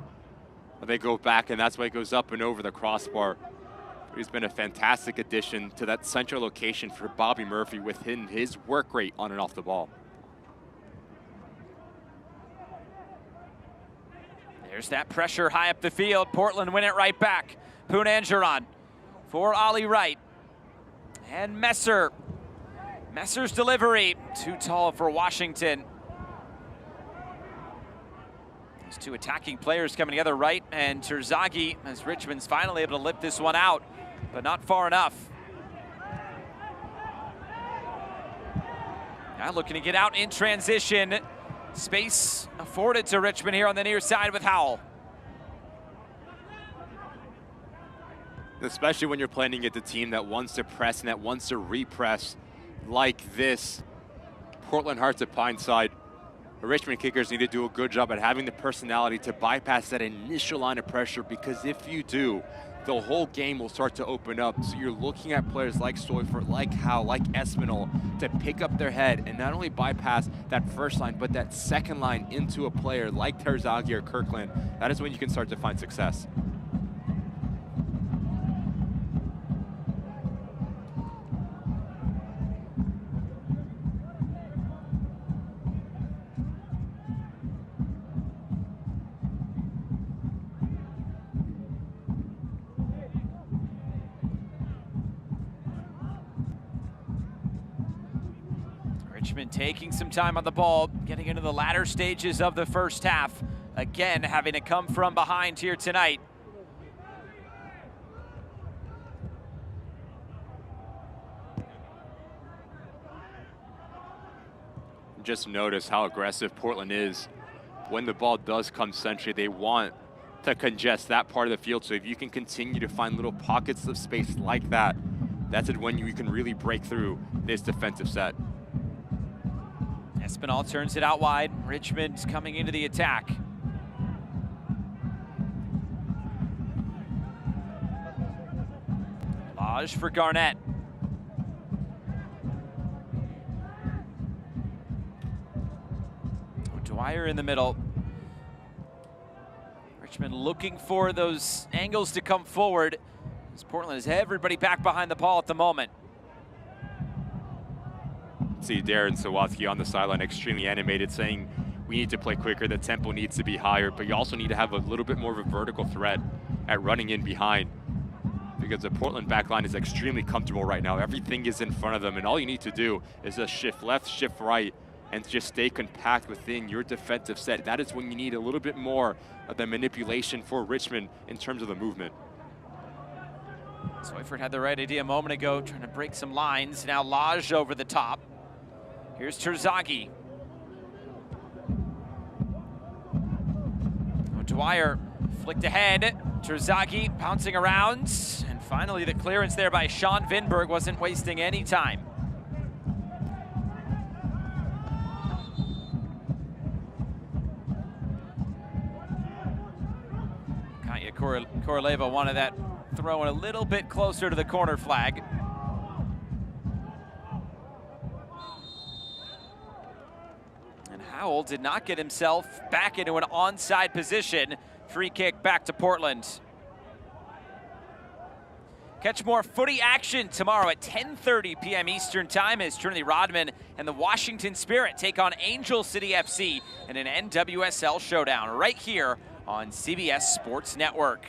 They go back, and that's why it goes up and over the crossbar. He's been a fantastic addition to that central location for Bobby Murphy within his work rate on and off the ball. There's that pressure high up the field. Portland win it right back. Poon Angeron for Ollie Wright. And Messer. Messer's delivery. Too tall for Washington. These two attacking players coming together, Wright and Terzaghi, as Richmond's finally able to lift this one out, but not far enough. Now looking to get out in transition. Space afforded to Richmond here on the near side with Howell. Especially when you're playing against a team that wants to press and that wants to repress like this. Portland Hearts at Pineside. The Richmond Kickers need to do a good job at having the personality to bypass that initial line of pressure, because if you do, the whole game will start to open up. So you're looking at players like Seufert, like Howe, like Espinal to pick up their head and not only bypass that first line, but that second line into a player like Terzaghi or Kirkland. That is when you can start to find success. Richmond taking some time on the ball, getting into the latter stages of the first half. Again, having to come from behind here tonight. Just notice how aggressive Portland is. When the ball does come centrally, they want to congest that part of the field. So if you can continue to find little pockets of space like that, that's when you can really break through this defensive set. Espinal turns it out wide. Richmond coming into the attack. Lodge for Garnett. Dwyer in the middle. Richmond looking for those angles to come forward, as Portland has everybody back behind the ball at the moment. see Darren Sawatsky on the sideline extremely animated, saying we need to play quicker, the tempo needs to be higher, but you also need to have a little bit more of a vertical threat at running in behind, because the Portland backline is extremely comfortable right now. Everything is in front of them, and all you need to do is just shift left, shift right, and just stay compact within your defensive set. That is when you need a little bit more of the manipulation for Richmond in terms of the movement. Swyford had the right idea a moment ago, trying to break some lines. Now Lodge over the top. Here's Terzaghi. Dwyer flicked ahead. Terzaghi bouncing around. And finally the clearance there by Sean Vinberg wasn't wasting any time. Katya Koroleva wanted that throw in a little bit closer to the corner flag. And Howell did not get himself back into an onside position. Free kick back to Portland. Catch more footy action tomorrow at 10:30 p.m. Eastern Time as Trinity Rodman and the Washington Spirit take on Angel City FC in an NWSL showdown right here on CBS Sports Network.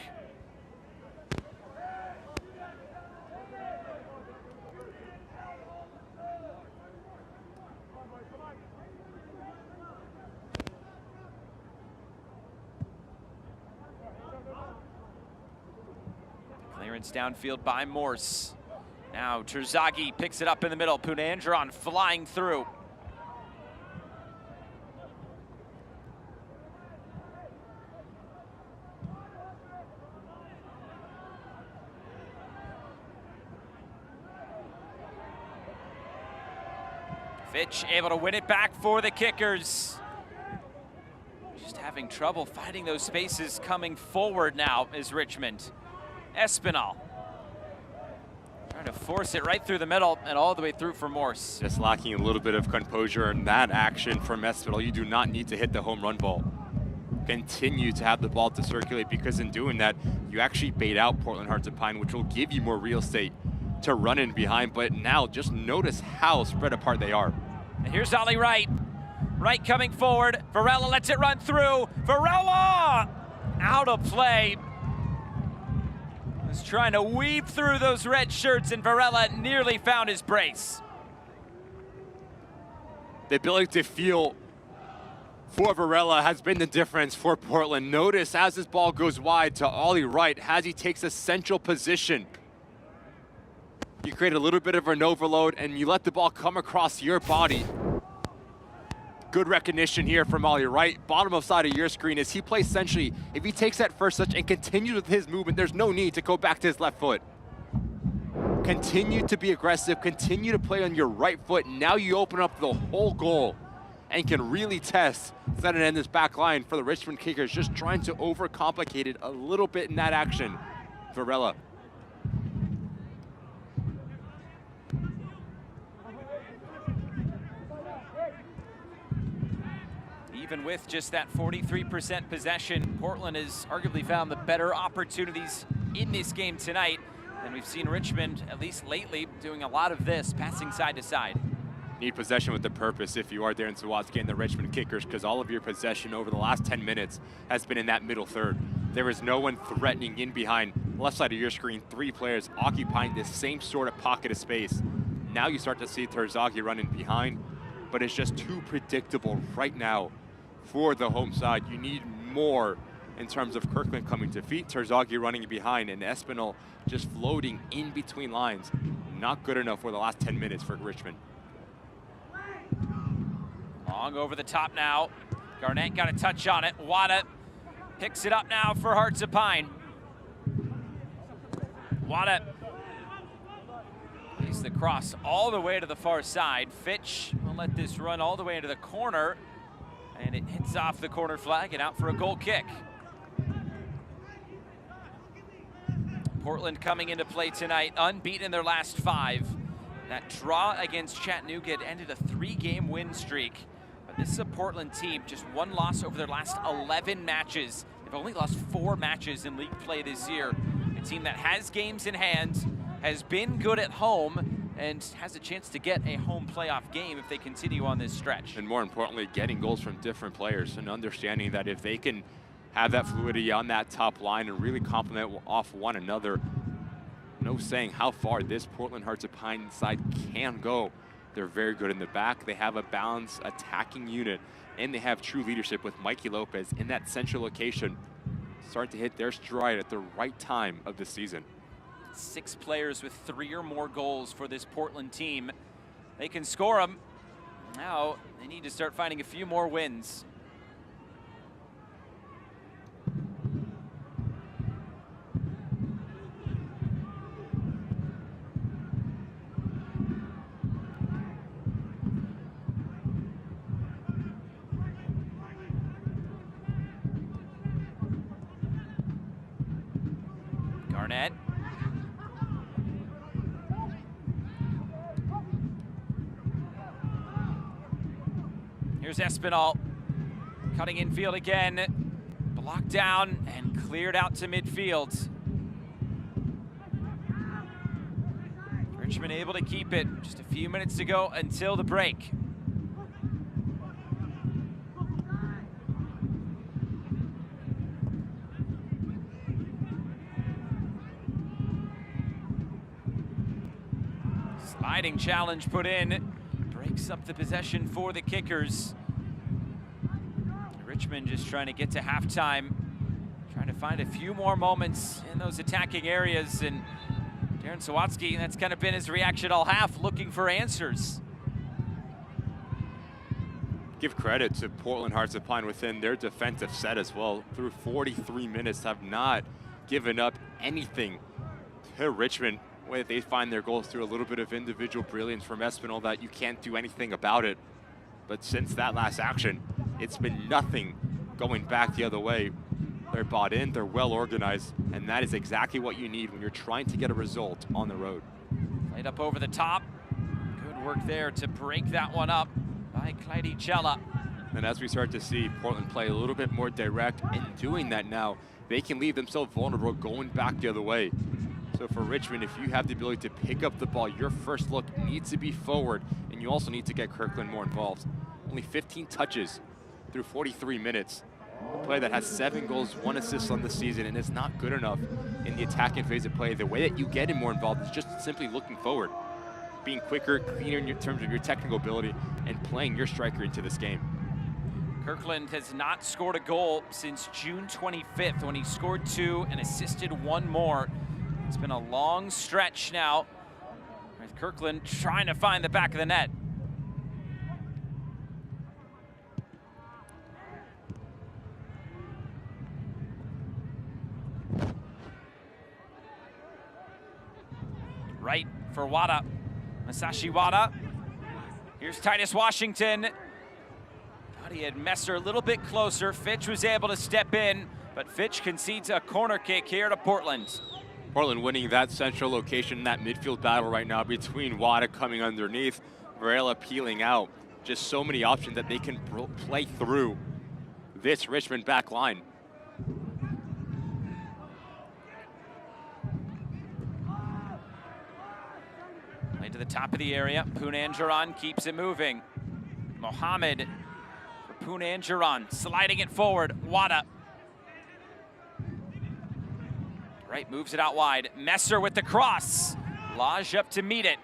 Clearance downfield by Morse. Now Terzaghi picks it up in the middle. Punandron flying through. Fitch able to win it back for the Kickers. Just having trouble finding those spaces coming forward now is Richmond. Espinal trying to force it right through the middle and all the way through for Morse. Just lacking a little bit of composure in that action from Espinal. You do not need to hit the home run ball. Continue to have the ball to circulate, because in doing that, you actually bait out Portland Hearts of Pine, which will give you more real estate to run in behind. But now just notice how spread apart they are. And here's Ollie Wright. Wright coming forward. Varela lets it run through. Varela out of play. Was trying to weave through those red shirts, and Varela nearly found his brace. The ability to feel for Varela has been the difference for Portland. Notice as this ball goes wide to Ollie Wright, as he takes a central position. You create a little bit of an overload and you let the ball come across your body. Good recognition here from Ollie Wright. Bottom of side of your screen as he plays centrally. If he takes that first touch and continues with his movement, there's no need to go back to his left foot. Continue to be aggressive, continue to play on your right foot. Now you open up the whole goal and can really test that and end this back line for the Richmond Kickers, just trying to overcomplicate it a little bit in that action. Varela. Even with just that 43% possession, Portland has arguably found the better opportunities in this game tonight. And we've seen Richmond, at least lately, doing a lot of this, passing side to side. Need possession with the purpose if you are Darren Sawatsky and the Richmond Kickers, because all of your possession over the last 10 minutes has been in that middle third. There is no one threatening in behind. Left side of your screen, 3 players occupying the same sort of pocket of space. Now you start to see Terzaghi running behind, but it's just too predictable right now for the home side. You need more in terms of Kirkland coming to feet, Terzaghi running behind, and Espinal just floating in between lines. Not good enough for the last 10 minutes for Richmond. Long over the top now. Garnett got a touch on it. Wada picks it up now for Hearts of Pine. Wada plays the cross all the way to the far side. Fitch will let this run all the way into the corner, and it hits off the corner flag and out for a goal kick. Portland coming into play tonight, unbeaten in their last 5. That draw against Chattanooga had ended a 3-game win streak. But this is a Portland team, just 1 loss over their last 11 matches. They've only lost 4 matches in league play this year. A team that has games in hand, has been good at home, and has a chance to get a home playoff game if they continue on this stretch. And more importantly, getting goals from different players and understanding that if they can have that fluidity on that top line and really complement off one another, no saying how far this Portland Hearts of Pine side can go. They're very good in the back. They have a balanced attacking unit, and they have true leadership with Mikey Lopez in that central location, starting to hit their stride at the right time of the season. 6 players with 3 or more goals for this Portland team. They can score them. Now they need to start finding a few more wins. Garnett. Here's Espinal, cutting infield again, blocked down and cleared out to midfield. Richmond able to keep it. Just a few minutes to go until the break. Sliding challenge put in. Breaks up the possession for the Kickers. Richmond just trying to get to halftime, trying to find a few more moments in those attacking areas. And Darren Sawatsky, that's kind of been his reaction all half, looking for answers. Give credit to Portland Hearts of Pine within their defensive set as well. Through 43 minutes, have not given up anything to Richmond. Way they find their goals through a little bit of individual brilliance from Espinal that you can't do anything about it. But since that last action, it's been nothing going back the other way. They're bought in, they're well organized, and that is exactly what you need when you're trying to get a result on the road. Played up over the top. Good work there to break that one up by Clyde Chella. And as we start to see Portland play a little bit more direct in doing that now, they can leave themselves vulnerable going back the other way. So for Richmond, if you have the ability to pick up the ball, your first look needs to be forward, and you also need to get Kirkland more involved. Only 15 touches through 43 minutes. A player that has 7 goals, 1 assist on the season, and it's not good enough in the attacking phase of play. The way that you get him more involved is just simply looking forward, being quicker, cleaner in terms of your technical ability, and playing your striker into this game. Kirkland has not scored a goal since June 25th when he scored 2 and assisted 1 more. It's been a long stretch now with Kirkland trying to find the back of the net. Right for Wada, Masashi Wada. Here's Titus Washington. Thought he had Messer a little bit closer. Fitch was able to step in, but Fitch concedes a corner kick here to Portland. Portland winning that central location, that midfield battle right now between Wada coming underneath, Varela peeling out. Just so many options that they can play through this Richmond back line. Play to the top of the area. Poonanjaran keeps it moving. Mohammed for Poonanjaran, sliding it forward. Wada. Right, moves it out wide. Messer with the cross. Lodge up to meet it.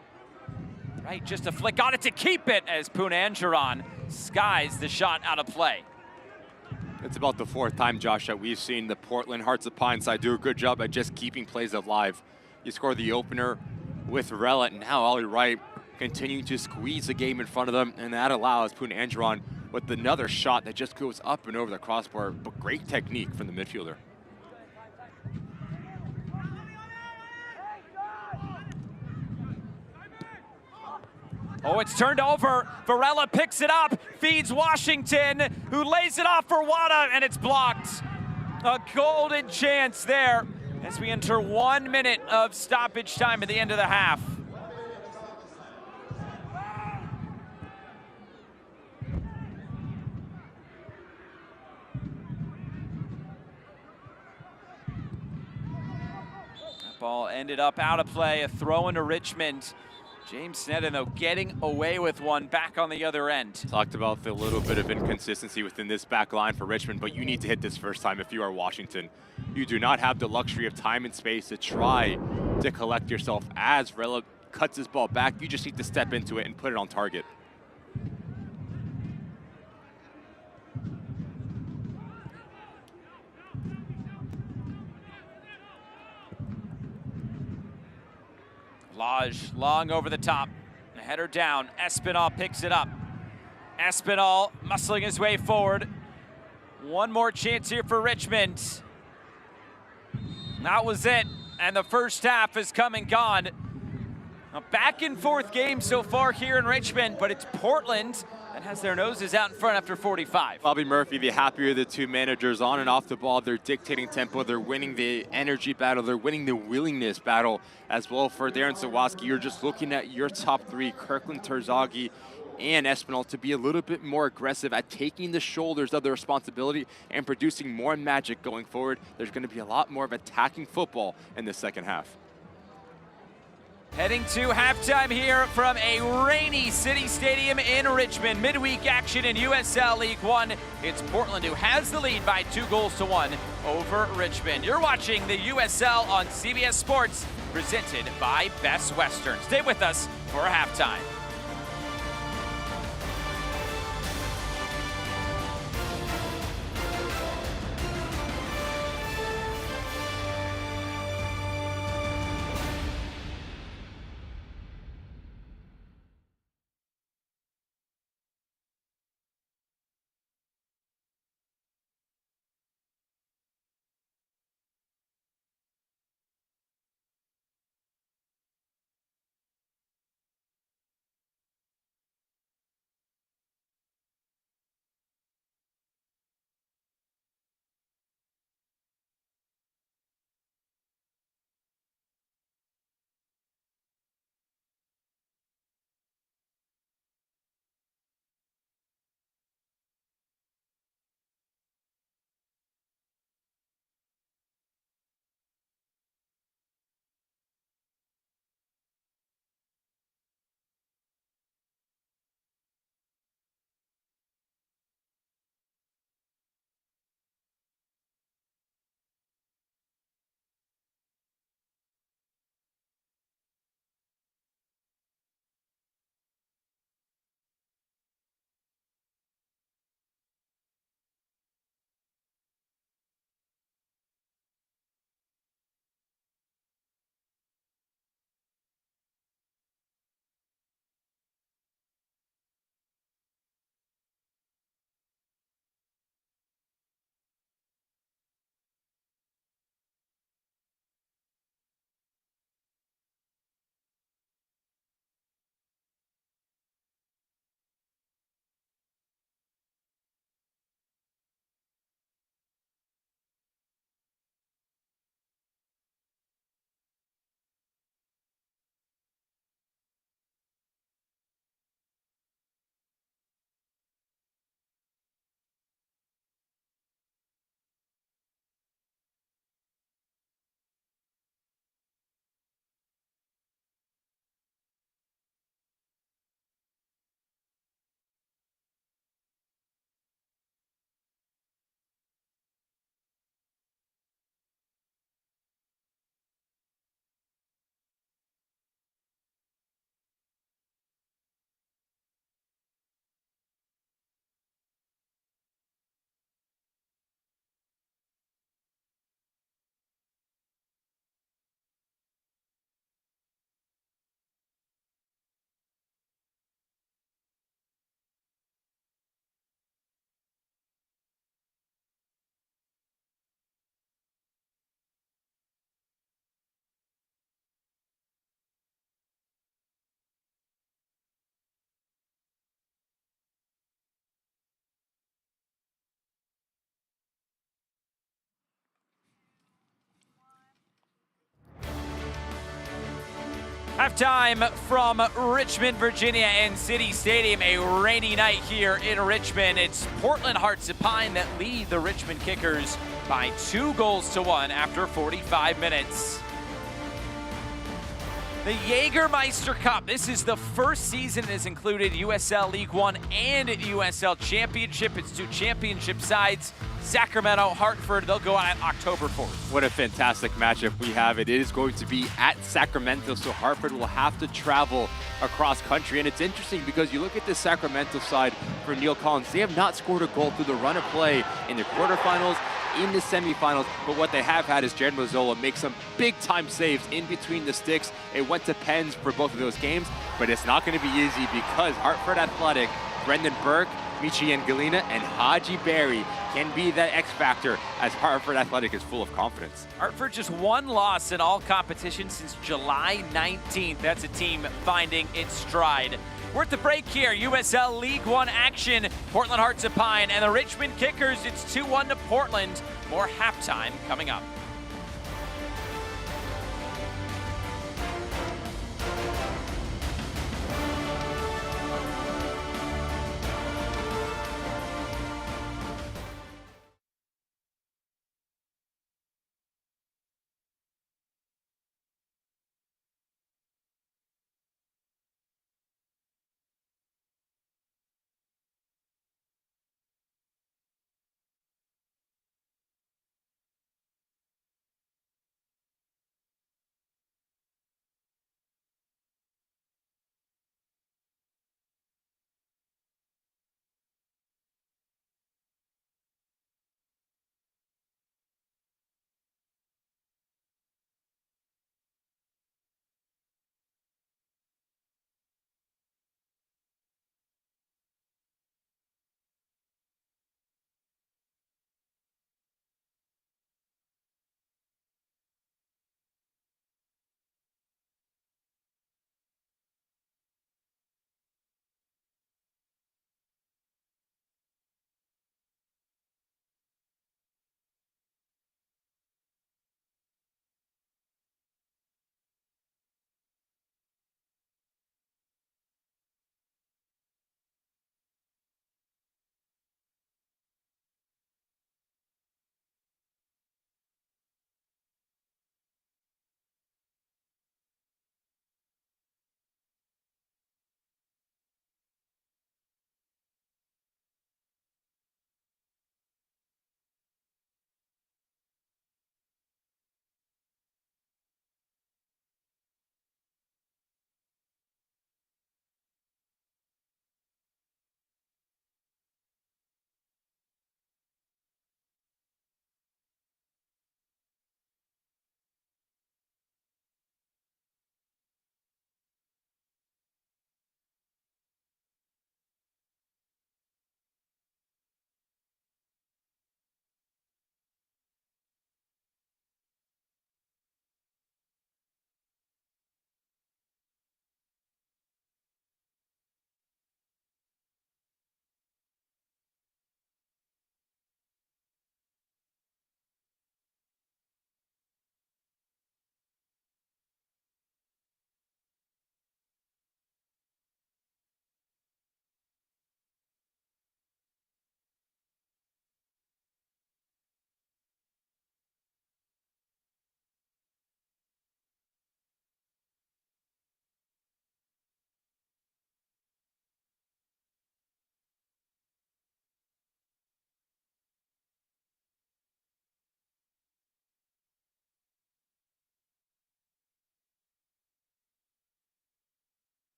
Right, just a flick on it to keep it as Poonanjaran skies the shot out of play. It's about the 4th time, Josh, that we've seen the Portland Hearts of Pine side do a good job at just keeping plays alive. You score the opener with Varela, and now Ollie Wright continuing to squeeze the game in front of them, and that allows Poonanjaran with another shot that just goes up and over the crossbar, but great technique from the midfielder. Oh, it's turned over. Varela picks it up, feeds Washington, who lays it off for Wada, and it's blocked. A golden chance there as we enter 1 minute of stoppage time at the end of the half. That ball ended up out of play, a throw into Richmond. James Sneddon, though, getting away with one back on the other end. Talked about the little bit of inconsistency within this back line for Richmond, but you need to hit this first time if you are Washington. You do not have the luxury of time and space to try to collect yourself as Rella cuts his ball back. You just need to step into it and put it on target. Lodge long over the top, header down. Espinal picks it up. Espinal muscling his way forward. One more chance here for Richmond. That was it, and the first half is come and gone. A back and forth game so far here in Richmond, but it's Portland that has their noses out in front after 45. Bobby Murphy, the happier the two managers on and off the ball. They're dictating tempo. They're winning the energy battle. They're winning the willingness battle as well. For Darren Sawaski, you're just looking at your top three, Kirkland, Terzaghi, and Espinal, to be a little bit more aggressive at taking the shoulders of the responsibility and producing more magic going forward. There's going to be a lot more of attacking football in the second half. Heading to halftime here from a rainy City Stadium in Richmond. Midweek action in USL League One. It's Portland who has the lead by 2-1 over Richmond. You're watching the USL on CBS Sports, presented by Best Western. Stay with us for halftime. Halftime from Richmond, Virginia and City Stadium. A rainy night here in Richmond. It's Portland Hearts of Pine that lead the Richmond Kickers by 2-1 after 45 minutes. The Jägermeister Cup. This is the first season it has included USL League One and USL Championship. It's two championship sides. Sacramento, Hartford, they'll go out October 4th. What a fantastic matchup we have. It is going to be at Sacramento, so Hartford will have to travel across country. And it's interesting because you look at the Sacramento side for Neil Collins. They have not scored a goal through the run of play in the quarterfinals, in the semifinals, but what they have had is Jared Mazzola make some big-time saves in between the sticks. It went to pens for both of those games, but it's not going to be easy because Hartford Athletic, Brendan Burke, Michi Galina, and Haji Berry can be that X factor as Hartford Athletic is full of confidence. Hartford just one loss in all competitions since July 19th. That's a team finding its stride. We're at the break here. USL League One action. Portland Hearts of Pine and the Richmond Kickers. It's 2-1 to Portland. More halftime coming up.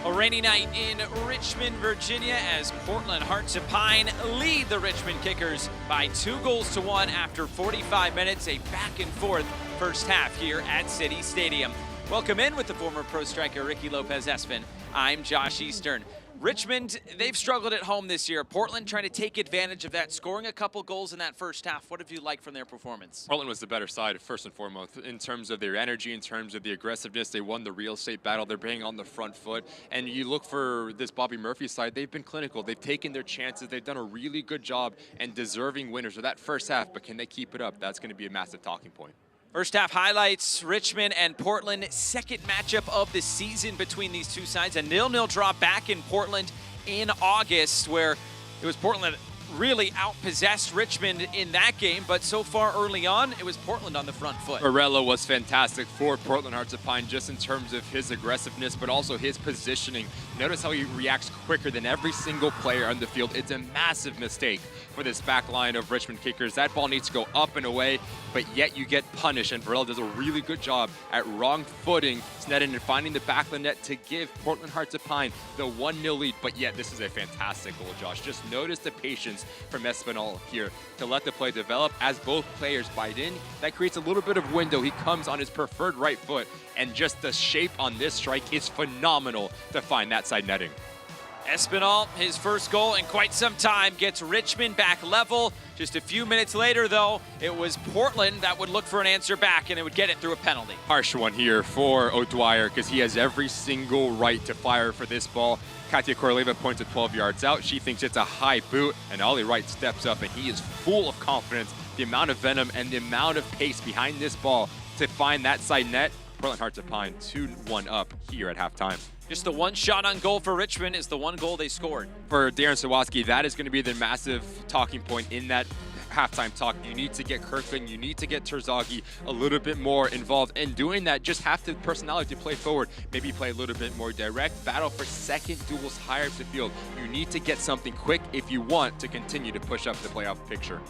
A rainy night in Richmond, Virginia, as Portland Hearts of Pine lead the Richmond Kickers by 2-1 after 45 minutes, a back and forth first half here at City Stadium. Welcome in with the former pro striker Ricky Lopez-Espin. I'm Josh Eastern. Richmond, they've struggled at home this year. Portland trying to take advantage of that, scoring a couple goals in that first half. What have you liked from their performance? Portland was the better side, first and foremost, in terms of their energy, in terms of the aggressiveness. They won the real estate battle. They're being on the front foot. And you look for this Bobby Murphy side, they've been clinical. They've taken their chances. They've done a really good job and deserving winners of that first half. But can they keep it up? That's going to be a massive talking point. First half highlights, Richmond and Portland, second matchup of the season between these two sides. A 0-0 draw back in Portland in August, where it was Portland really outpossessed Richmond in that game, but so far early on, it was Portland on the front foot. Barella was fantastic for Portland Hearts of Pine just in terms of his aggressiveness, but also his positioning. Notice how he reacts quicker than every single player on the field. It's a massive mistake for this back line of Richmond kickers. That ball needs to go up and away, but yet you get punished, and Barella does a really good job at wrong footing Sneddon and finding the back of the net to give Portland Hearts of Pine the 1-0 lead. But yet this is a fantastic goal, Josh. Just notice the patience from Espinal here to let the play develop as both players bite in. That creates a little bit of window. He comes on his preferred right foot, and just the shape on this strike is phenomenal to find that side netting. Espinal, his first goal in quite some time, gets Richmond back level. Just a few minutes later, though, it was Portland that would look for an answer back, and it would get it through a penalty. Harsh one here for O'Dwyer because he has every single right to fire for this ball. Katya Koroleva points at 12 yards out. She thinks it's a high boot, and Ollie Wright steps up, and he is full of confidence. The amount of venom and the amount of pace behind this ball to find that side net. Portland Hearts of Pine 2-1 up here at halftime. Just the one shot on goal for Richmond is the one goal they scored. For Darren Sawatsky, that is going to be the massive talking point in that halftime talk. You need to get Kirkland, you need to get Terzaghi a little bit more involved. And doing that, just have the personality to play forward. Maybe play a little bit more direct, battle for second duels higher up the field. You need to get something quick if you want to continue to push up the playoff picture.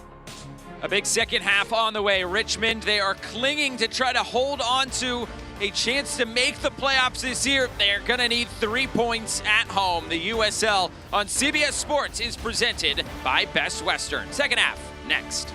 A big second half on the way. Richmond, they are clinging to try to hold on to a chance to make the playoffs this year. They're going to need 3 points at home. The USL on CBS Sports is presented by Best Western. Second half, next.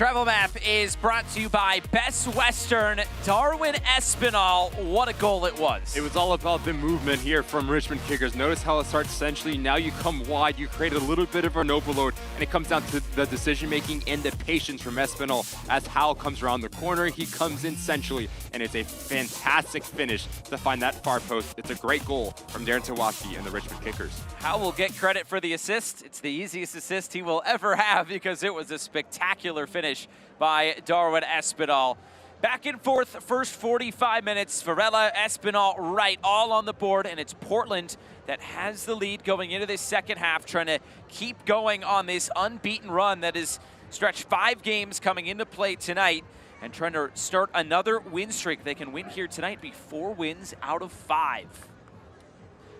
Travel Map is brought to you by Best Western. Darwin Espinal, what a goal it was. It was all about the movement here from Richmond kickers. Notice how it starts essentially, now you come wide, you create a little bit of an overload, and it comes down to the decision-making and the patience from Espinal. As Howell comes around the corner, he comes in centrally, and it's a fantastic finish to find that far post. It's a great goal from Darren Sawatsky and the Richmond kickers. Howell will get credit for the assist. It's the easiest assist he will ever have because it was a spectacular finish by Darwin Espinal. Back and forth, first 45 minutes. Varela, Espinal, Wright, all on the board, and it's Portland that has the lead going into this second half, trying to keep going on this unbeaten run that is stretched 5 games coming into play tonight, and trying to start another win streak. They can win here tonight, be 4 wins out of 5.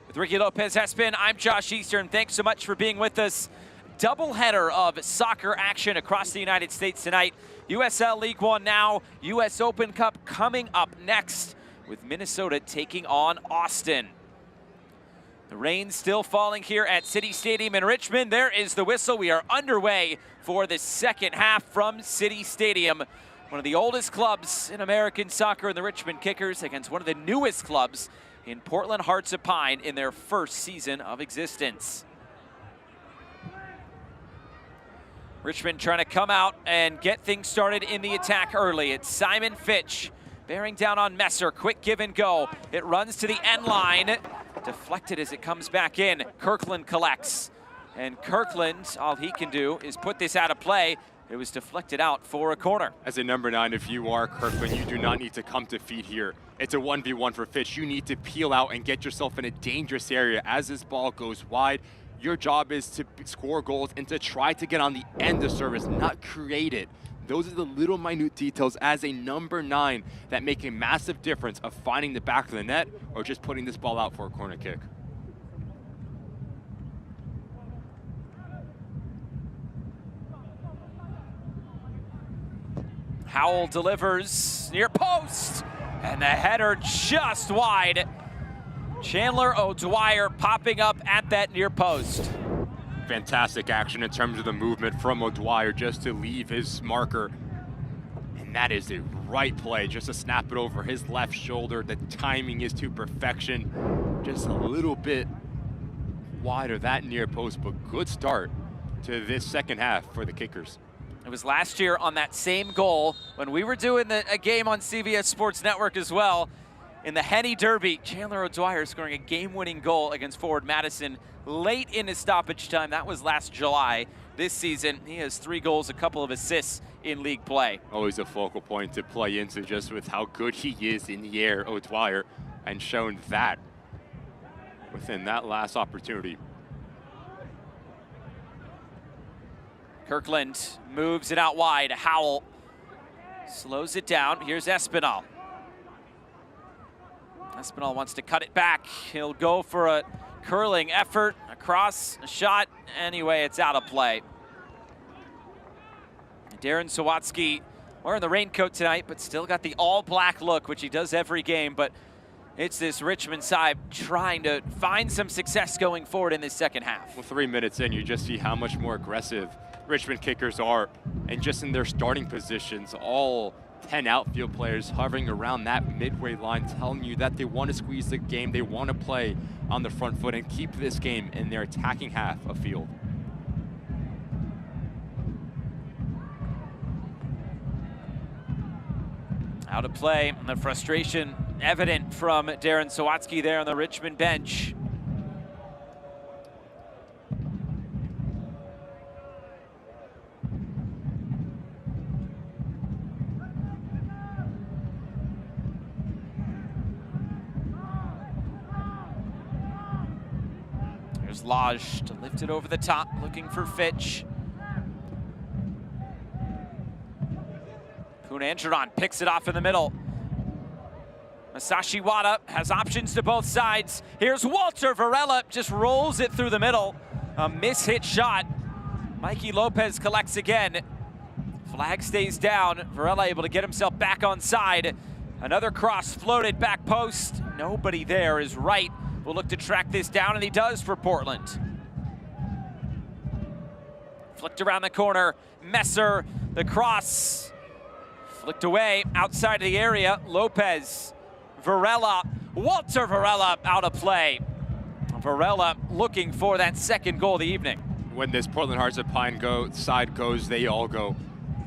With Ricky Lopez-Hespin, I'm Josh Eastern. Thanks so much for being with us. Doubleheader of soccer action across the United States tonight. USL League One now, US Open Cup coming up next with Minnesota taking on Austin. The rain still falling here at City Stadium in Richmond. There is the whistle. We are underway for the second half from City Stadium. One of the oldest clubs in American soccer in the Richmond Kickers against one of the newest clubs in Portland Hearts of Pine in their first season of existence. Richmond trying to come out and get things started in the attack early. It's Simon Fitch bearing down on Messer. Quick give and go. It runs to the end line. Deflected as it comes back in. Kirkland collects. And Kirkland, all he can do is put this out of play. It was deflected out for a corner. As a number 9, if you are Kirkland, you do not need to come to feet here. It's a 1v1 for Fitch. You need to peel out and get yourself in a dangerous area as this ball goes wide. Your job is to score goals and to try to get on the end of service, not create it. Those are the little minute details as a number 9 that make a massive difference of finding the back of the net or just putting this ball out for a corner kick. Howell delivers near post, and the header just wide. Chandler O'Dwyer popping up at that near post. Fantastic action in terms of the movement from O'Dwyer just to leave his marker. And that is the right play, just to snap it over his left shoulder. The timing is to perfection. Just a little bit wide of that near post, but good start to this second half for the Kickers. It was last year on that same goal when we were doing a game on CBS Sports Network as well. In the Henny Derby, Chandler O'Dwyer scoring a game-winning goal against Forward Madison late in his stoppage time. That was last July. This season, he has 3 goals, a couple of assists in league play. Always a focal point to play into just with how good he is in the air, O'Dwyer, and shown that within that last opportunity. Kirkland moves it out wide. Howell slows it down. Here's Espinal. Espinal wants to cut it back. He'll go for a curling effort, across, a shot. Anyway, it's out of play. Darren Sawatsky wearing the raincoat tonight, but still got the all-black look, which he does every game. But it's this Richmond side trying to find some success going forward in this second half. Well, 3 minutes in, you just see how much more aggressive Richmond Kickers are, and just in their starting positions, all 10 outfield players hovering around that midway line, telling you that they want to squeeze the game, they want to play on the front foot and keep this game in their attacking half of field. Out of play, and the frustration evident from Darren Sawatsky there on the Richmond bench. There's Lodge to lift it over the top, looking for Fitch. Kunanjaran picks it off in the middle. Masashi Wada has options to both sides. Here's Walter Varela, just rolls it through the middle. A miss-hit shot. Mikey Lopez collects again. Flag stays down. Varela able to get himself back on side. Another cross floated back post. Nobody there is right. Will look to track this down, and he does for Portland. Flicked around the corner. Messer The cross flicked away outside of the area. Lopez, Varela, Walter Varela out of play. Varela looking for that second goal of the evening. When this Portland Hearts of Pine side goes, they all go.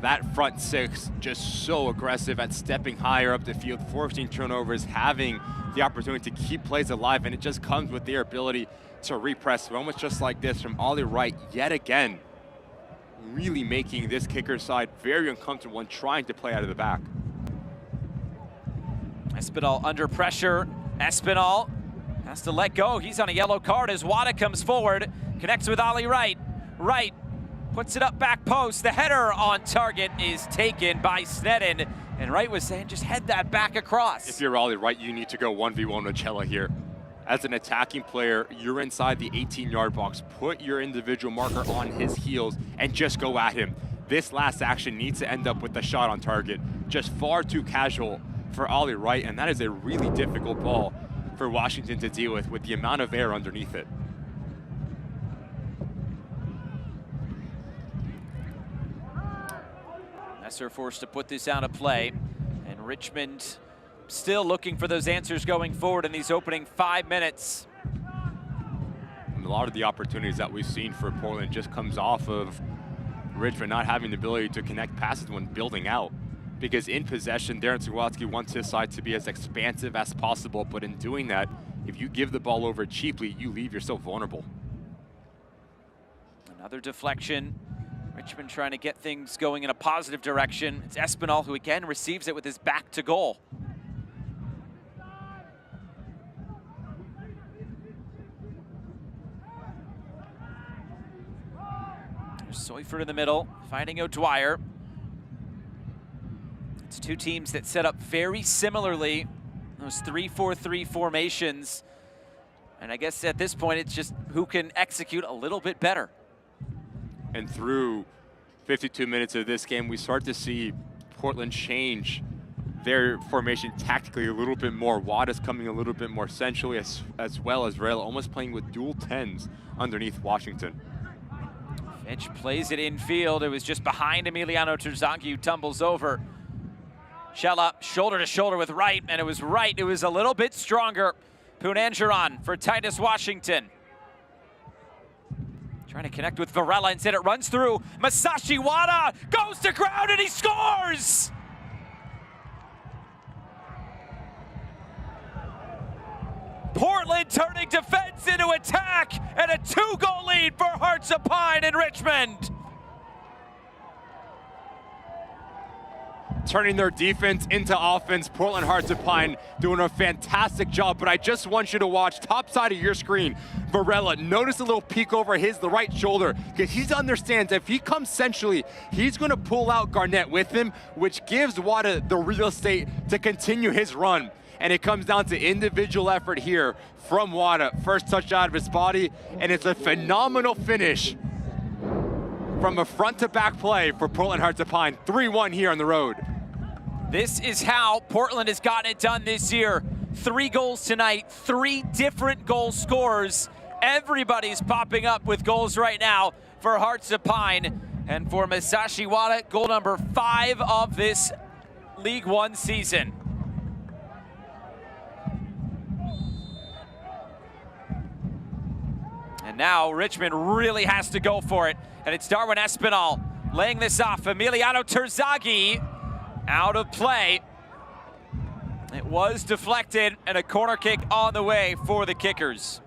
That front six just so aggressive at stepping higher up the field, forcing turnovers, having the opportunity to keep plays alive, and it just comes with their ability to repress moments just like this from Ollie Wright yet again, really making this kicker side very uncomfortable when trying to play out of the back. Espinal under pressure. Espinal has to let go. He's on a yellow card as Wada comes forward, connects with Ollie Wright. Wright puts it up back post. The header on target is taken by Sneddon. And Wright was saying, just head that back across. If you're Ollie Wright, you need to go 1v1 with Cella here. As an attacking player, you're inside the 18-yard box. Put your individual marker on his heels and just go at him. This last action needs to end up with the shot on target. Just far too casual for Ollie Wright, and that is a really difficult ball for Washington to deal with the amount of air underneath it. Messer forced to put this out of play, and Richmond still looking for those answers going forward in these opening 5 minutes. And a lot of the opportunities that we've seen for Portland just comes off of Richmond not having the ability to connect passes when building out. Because in possession, Darren Sawalski wants his side to be as expansive as possible, but in doing that, if you give the ball over cheaply, you leave yourself vulnerable. Another deflection. Richmond trying to get things going in a positive direction. It's Espinal who again receives it with his back to goal. There's Seufert in the middle, fighting O'Dwyer. It's two teams that set up very similarly, those 3-4-3 formations. And I guess at this point, it's just who can execute a little bit better. And through 52 minutes of this game, we start to see Portland change their formation tactically a little bit more. Wada's coming a little bit more centrally, as well as Rail, almost playing with dual 10s underneath Washington. Fitch plays it infield. It was just behind Emiliano Terzaghi, who tumbles over. Shella shoulder to shoulder with Wright, and it was Wright who was a little bit stronger. Punanjaran for Titus Washington. Trying to connect with Varela, instead it runs through. Masashi Wada goes to ground and he scores! Portland turning defense into attack, and a 2-goal lead for Hearts of Pine in Richmond. Turning their defense into offense, Portland Hearts of Pine doing a fantastic job, but I just want you to watch top side of your screen. Varela, notice a little peek over the right shoulder, because he understands if he comes centrally, he's going to pull out Garnett with him, which gives Wada the real estate to continue his run. And it comes down to individual effort here from Wada. First touch out of his body, and it's a phenomenal finish from a front to back play for Portland Hearts of Pine. 3-1 here on the road. This is how Portland has gotten it done this year. 3 goals tonight, 3 different goal scorers. Everybody's popping up with goals right now for Hearts of Pine. And for Masashi Wada, goal number 5 of this League One season. And now Richmond really has to go for it. And it's Darwin Espinal laying this off. Emiliano Terzaghi out of play. It was deflected, and a corner kick on the way for the Kickers.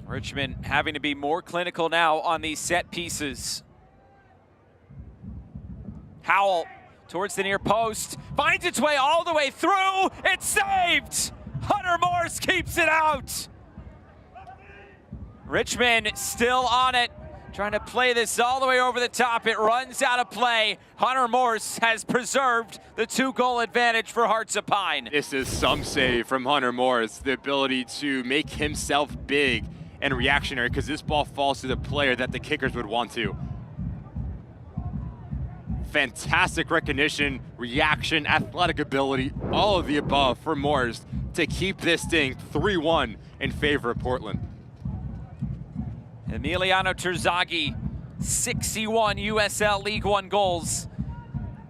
Richmond having to be more clinical now on these set pieces. Howell towards the near post, finds its way all the way through, it's saved! Hunter Morse keeps it out! Richmond still on it, trying to play this all the way over the top. It runs out of play. Hunter Morse has preserved the 2-goal advantage for Hearts of Pine. This is some save from Hunter Morse, the ability to make himself big and reactionary because this ball falls to the player that the kickers would want to. Fantastic recognition, reaction, athletic ability, all of the above for Morris to keep this thing 3-1 in favor of Portland. Emiliano Terzaghi, 61 USL League One goals.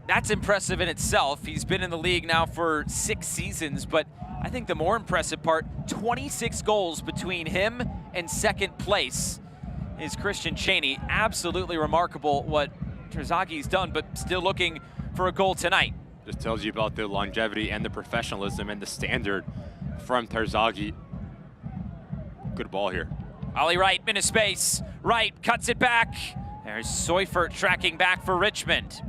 That's impressive in itself. He's been in the league now for 6 seasons, but I think the more impressive part, 26 goals between him and second place is Christian Cheney. Absolutely remarkable what Terzaghi's done, but still looking for a goal tonight. Just tells you about the longevity and the professionalism and the standard from Terzaghi. Good ball here. Ollie Wright into space. Wright cuts it back. There's Seufert tracking back for Richmond.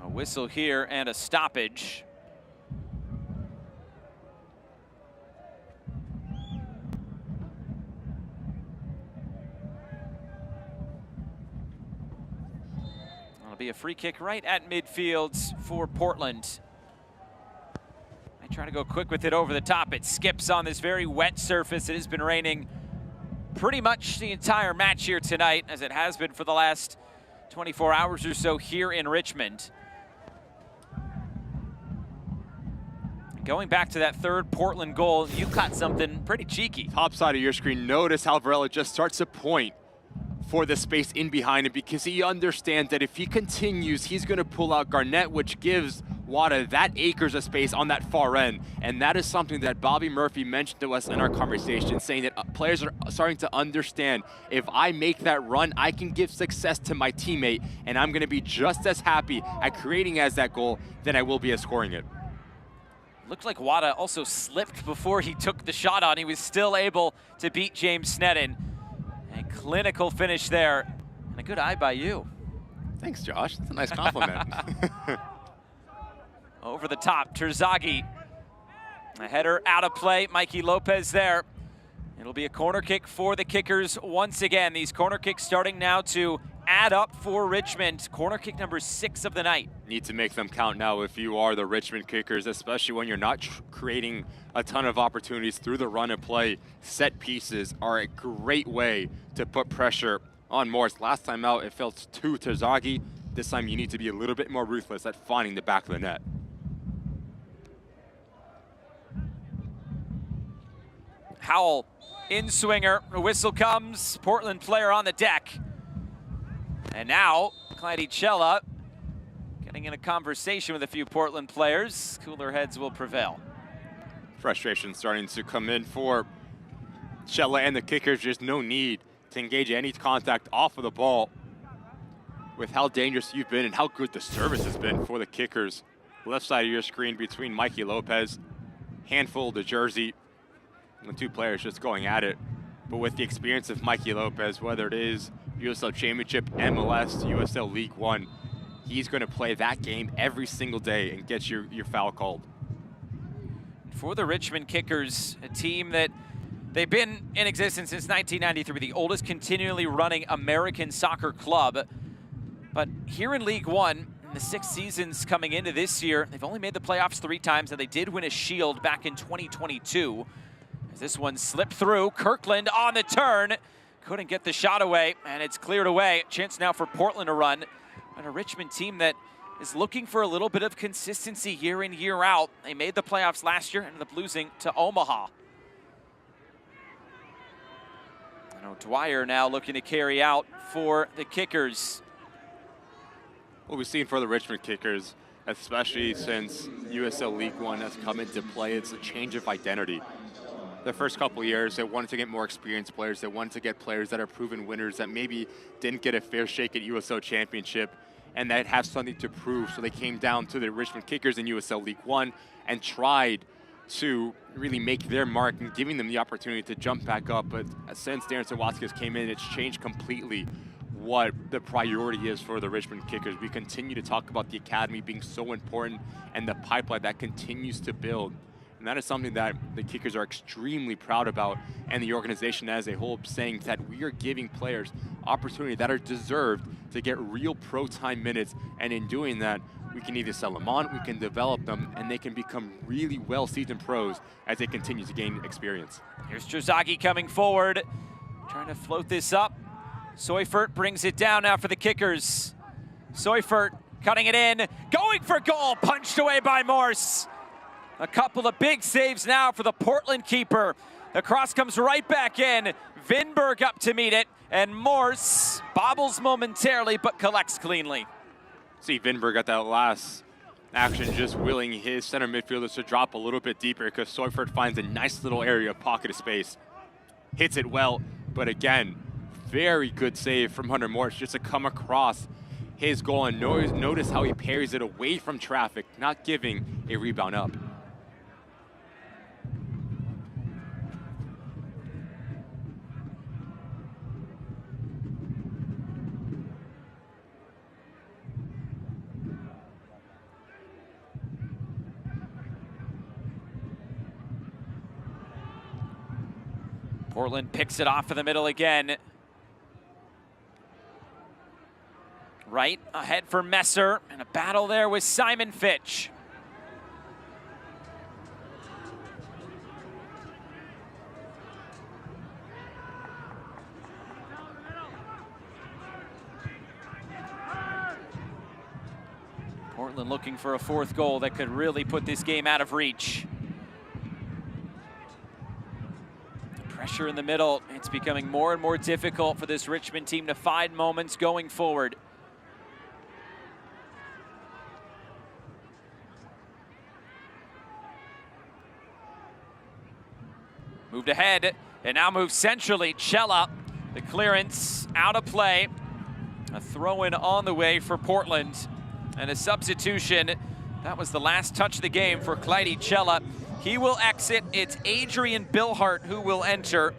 A whistle here and a stoppage. It'll be a free kick right at midfield for Portland. They try to go quick with it over the top. It skips on this very wet surface. It has been raining pretty much the entire match here tonight, as it has been for the last 24 hours or so here in Richmond. Going back to that third Portland goal, you caught something pretty cheeky. Top side of your screen, notice how Varela just starts to point for the space in behind him because he understands that if he continues, he's going to pull out Garnett, which gives Wada that acres of space on that far end. And that is something that Bobby Murphy mentioned to us in our conversation, saying that players are starting to understand, if I make that run, I can give success to my teammate, and I'm going to be just as happy at creating as that goal than I will be at scoring it. Looked like Wada also slipped before he took the shot on. He was still able to beat James Sneddon. A clinical finish there, and a good eye by you. Thanks, Josh. That's a nice compliment. Over the top, Terzaghi. A header out of play, Mikey Lopez there. It'll be a corner kick for the kickers once again. These corner kicks starting now to add up for Richmond. Corner kick number 6 of the night. Need to make them count now if you are the Richmond kickers, especially when you're not creating a ton of opportunities through the run and play. Set pieces are a great way to put pressure on Morris. Last time out, it fell to Terzaghi. This time you need to be a little bit more ruthless at finding the back of the net. Howell in swinger, a whistle comes, Portland player on the deck. And now, Clyde Chella getting in a conversation with a few Portland players. Cooler heads will prevail. Frustration starting to come in for Chella and the kickers. Just no need to engage any contact off of the ball with how dangerous you've been and how good the service has been for the kickers. Left side of your screen between Mikey Lopez, handful of the jersey, and the two players just going at it. But with the experience of Mikey Lopez, whether it is USL Championship, MLS, USL League One, he's going to play that game every single day and get your foul called. For the Richmond Kickers, a team that they've been in existence since 1993, the oldest continually running American soccer club. But here in League One, in the 6 seasons coming into this year, they've only made the playoffs 3 times, and they did win a shield back in 2022. As this one slipped through, Kirkland on the turn. Couldn't get the shot away, and it's cleared away. Chance now for Portland to run. And a Richmond team that is looking for a little bit of consistency year in, year out. They made the playoffs last year, ended up losing to Omaha. And O'Dwyer now looking to carry out for the kickers. What we've seen for the Richmond kickers, especially since USL League One has come into play, it's a change of identity. The first couple of years, they wanted to get more experienced players. They wanted to get players that are proven winners that maybe didn't get a fair shake at USL Championship and that have something to prove. So they came down to the Richmond Kickers in USL League One and tried to really make their mark and giving them the opportunity to jump back up. But since Darren Sawatzkis came in, it's changed completely what the priority is for the Richmond Kickers. We continue to talk about the academy being so important and the pipeline that continues to build. And that is something that the Kickers are extremely proud about, and the organization as a whole, saying that we are giving players opportunity that are deserved to get real pro time minutes, and in doing that, we can either sell them on, we can develop them, and they can become really well-seasoned pros as they continue to gain experience. Here's Terzaghi coming forward, trying to float this up. Seufert brings it down now for the Kickers. Seufert cutting it in, going for goal, punched away by Morse. A couple of big saves now for the Portland keeper. The cross comes right back in. Vinberg up to meet it, and Morse bobbles momentarily but collects cleanly. See Vinberg at that last action just willing his center midfielders to drop a little bit deeper, because Seufert finds a nice little area of pocket of space. Hits it well, but again, very good save from Hunter Morse just to come across his goal, and notice how he parries it away from traffic, not giving a rebound up. Portland picks it off in the middle again. Right ahead for Messer, and a battle there with Simon Fitch. Portland looking for a fourth goal that could really put this game out of reach. Pressure in the middle. It's becoming more and more difficult for this Richmond team to find moments going forward. Moved ahead, and now moves centrally. Cella, the clearance out of play. A throw-in on the way for Portland. And a substitution. That was the last touch of the game for Clyde Cella. He will exit. It's Adrian Billhart who will enter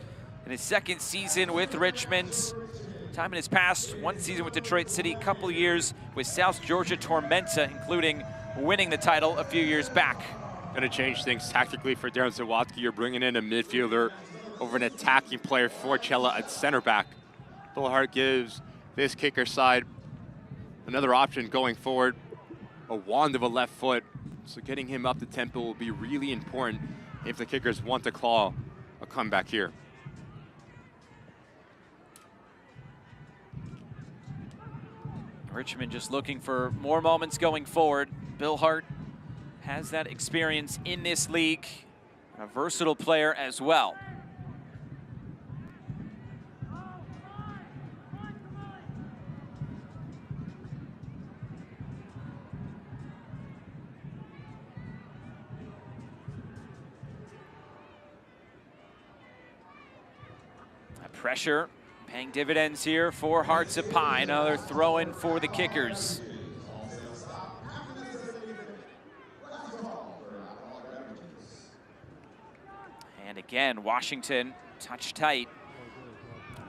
in his second season with Richmond. Time in his past, one season with Detroit City, a couple years with South Georgia Tormenta, including winning the title a few years back. Going to change things tactically for Darren Zawadzki. You're bringing in a midfielder over an attacking player for Cella at center back. Billhart gives this kicker side another option going forward. A wand of a left foot. So getting him up the tempo will be really important if the Kickers want to claw a comeback here. Richmond just looking for more moments going forward. Billhart has that experience in this league. A versatile player as well. Pressure paying dividends here for Hearts of Pine. Another throw-in for the Kickers. And again, Washington touch tight.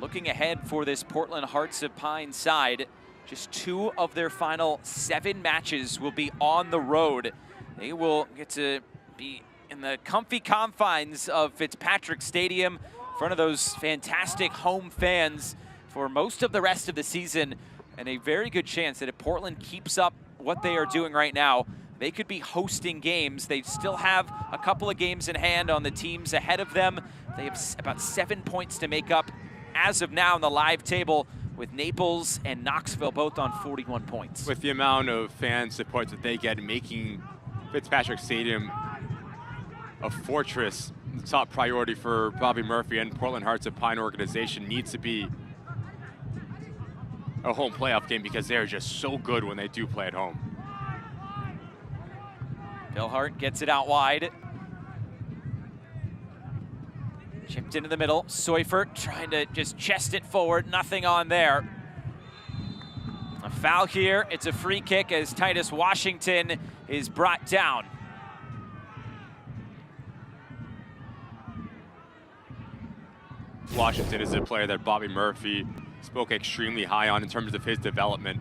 Looking ahead for this Portland Hearts of Pine side, just 2 of their final 7 matches will be on the road. They will get to be in the comfy confines of Fitzpatrick Stadium, in front of those fantastic home fans for most of the rest of the season, and a very good chance that if Portland keeps up what they are doing right now, they could be hosting games. They still have a couple of games in hand on the teams ahead of them. They have about 7 points to make up as of now in the live table, with Naples and Knoxville both on 41 points. With the amount of fan support that they get, making Fitzpatrick Stadium a fortress, the top priority for Bobby Murphy and Portland Hearts of Pine organization needs to be a home playoff game, because they're just so good when they do play at home. Billhart gets it out wide. Chipped into the middle. Seufert trying to just chest it forward. Nothing on there. A foul here. It's a free kick as Titus Washington is brought down. Washington is a player that Bobby Murphy spoke extremely high on in terms of his development.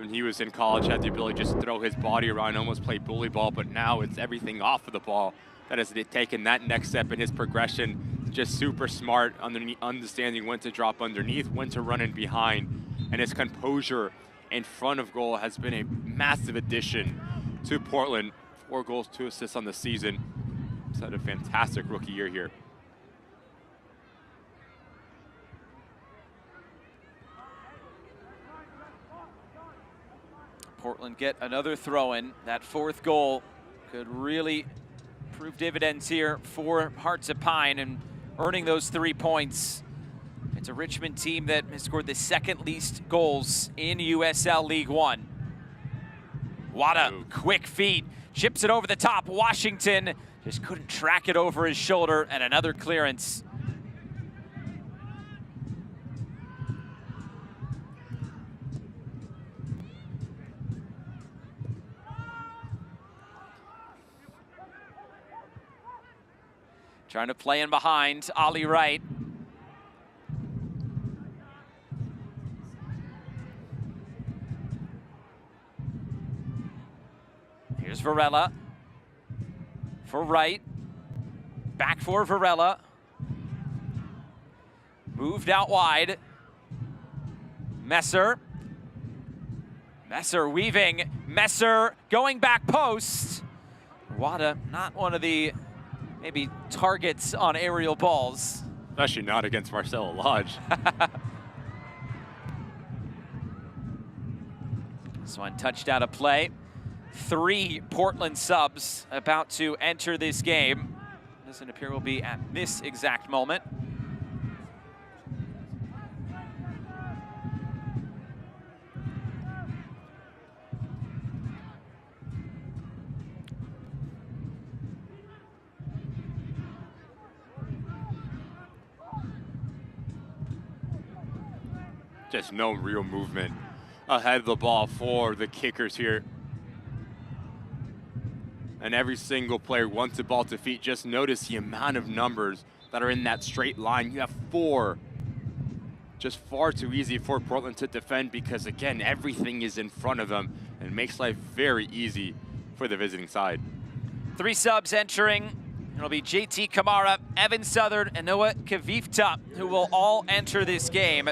when he was in college, had the ability to just throw his body around, almost play bully ball, but now it's everything off of the ball that has taken that next step in his progression. Just super smart, understanding when to drop underneath, when to run in behind, and his composure in front of goal has been a massive addition to Portland. 4 goals, 2 assists on the season. He's had a fantastic rookie year here. Portland get another throw-in. That 4th goal could really prove dividends here for Hearts of Pine and earning those 3 points. It's a Richmond team that has scored the 2nd least goals in USL League One. Wada, quick feet, chips it over the top. Washington just couldn't track it over his shoulder, and another clearance. Trying to play in behind, Ollie Wright. Here's Varela. For Wright. Back for Varela. Moved out wide. Messer. Messer weaving. Messer going back post. Wada, not one of the maybe targets on aerial balls. Especially not against Marcelo Lodge. This one touched out of play. 3 Portland subs about to enter this game. Doesn't appear will be at this exact moment. Just no real movement ahead of the ball for the kickers here. And every single player wants the ball to feet. Just notice the amount of numbers that are in that straight line. You have 4. Just far too easy for Portland to defend because, again, everything is in front of them and it makes life very easy for the visiting side. 3 subs entering. It'll be JT Kamara, Evan Southern, and Noah Kavifta, who will all enter this game.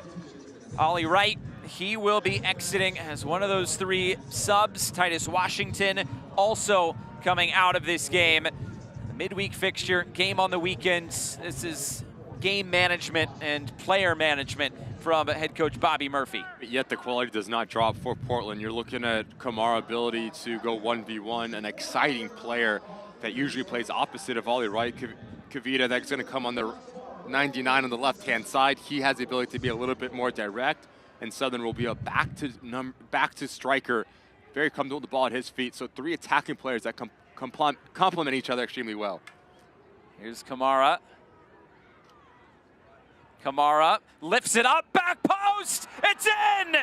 Ollie Wright, he will be exiting as one of those 3 subs. Titus Washington also coming out of this game. The midweek fixture, game on the weekends. This is game management and player management from head coach Bobby Murphy. Yet the quality does not drop for Portland. You're looking at Kamara's ability to go 1v1, an exciting player that usually plays opposite of Ollie Wright. Kavita, that's going to come on the 99 on the left-hand side. He has the ability to be a little bit more direct, and Southern will be a back to striker, very comfortable with the ball at his feet. So 3 attacking players that complement each other extremely well. Here's Kamara. Kamara lifts it up, back post, it's in!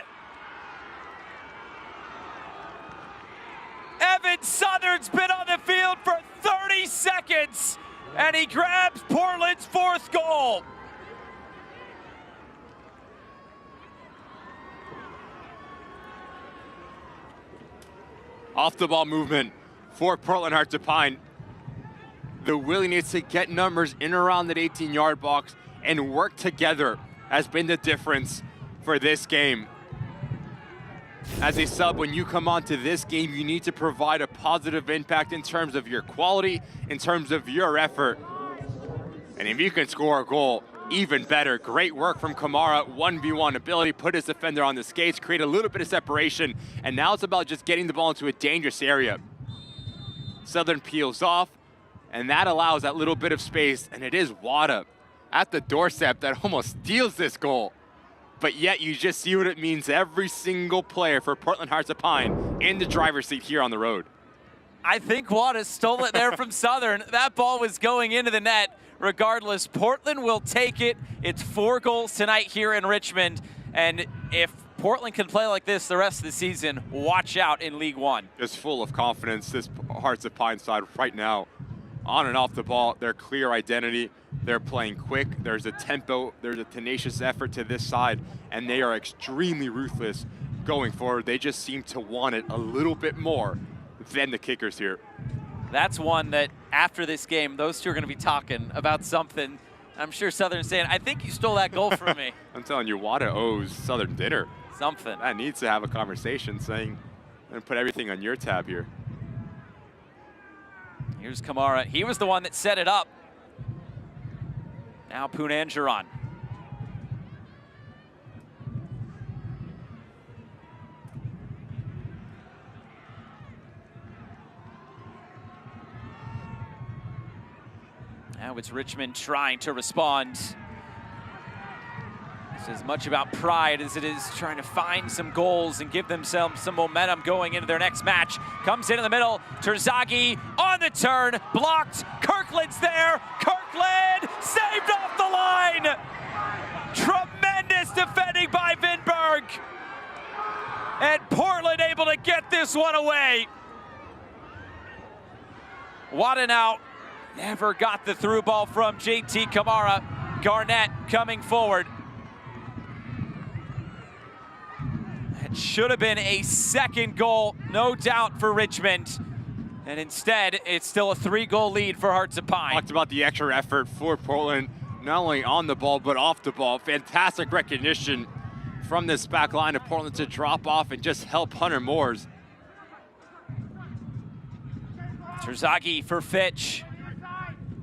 Evan Southern's been on the field for 30 seconds, and he grabs Portland's 4th goal. Off the ball movement for Portland Hearts of Pine. The willingness to get numbers in around that 18-yard box and work together has been the difference for this game. As a sub, when you come onto this game, you need to provide a positive impact in terms of your quality, in terms of your effort. And if you can score a goal, even better. Great work from Kamara, 1v1 ability, put his defender on the skates, create a little bit of separation, and now it's about just getting the ball into a dangerous area. Southern peels off, and that allows that little bit of space, and it is Wada at the doorstep that almost steals this goal. But yet you just see what it means to every single player for Portland Hearts of Pine in the driver's seat here on the road. I think Wada stole it there from Southern. That ball was going into the net. Regardless, Portland will take it. It's 4 goals tonight here in Richmond. And if Portland can play like this the rest of the season, watch out in League One. Just full of confidence, this Hearts of Pine side right now. On and off the ball, their clear identity. They're playing quick. There's a tempo. There's a tenacious effort to this side. And they are extremely ruthless going forward. They just seem to want it a little bit more than the kickers here. That's one that after this game, those two are going to be talking about something. I'm sure Southern's saying, I think you stole that goal from me. I'm telling you, Wada owes Southern dinner. Something. That needs to have a conversation saying, I'm going to put everything on your tab here. Here's Kamara. He was the one that set it up. Now Punanjaran. Now it's Richmond trying to respond. It's as much about pride as it is trying to find some goals and give themselves some momentum going into their next match. Comes in the middle, Terzaghi on the turn, blocked, Kirkland's there, Kirkland saved off the line! Tremendous defending by Vinberg! And Portland able to get this one away. Wadenau never got the through ball from JT Kamara. Garnett coming forward. It should have been a second goal, no doubt, for Richmond. And instead, it's still a 3-goal lead for Hearts of Pine. Talked about the extra effort for Portland, not only on the ball, but off the ball. Fantastic recognition from this back line of Portland to drop off and just help Hunter Moores. Terzaghi for Fitch.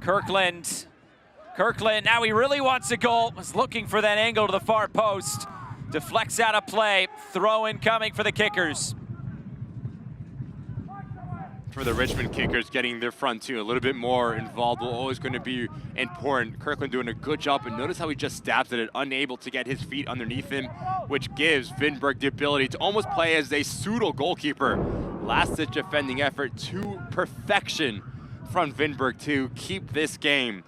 Kirkland, now he really wants a goal. Was looking for that angle to the far post. Deflects out of play. Throw in coming for the kickers. For the Richmond kickers, getting their front two a little bit more involved will always going to be important. Kirkland doing a good job, and notice how he just stabs at it, unable to get his feet underneath him, which gives Vinberg the ability to almost play as a pseudo goalkeeper. Last-ditch defending effort to perfection from Vinberg to keep this game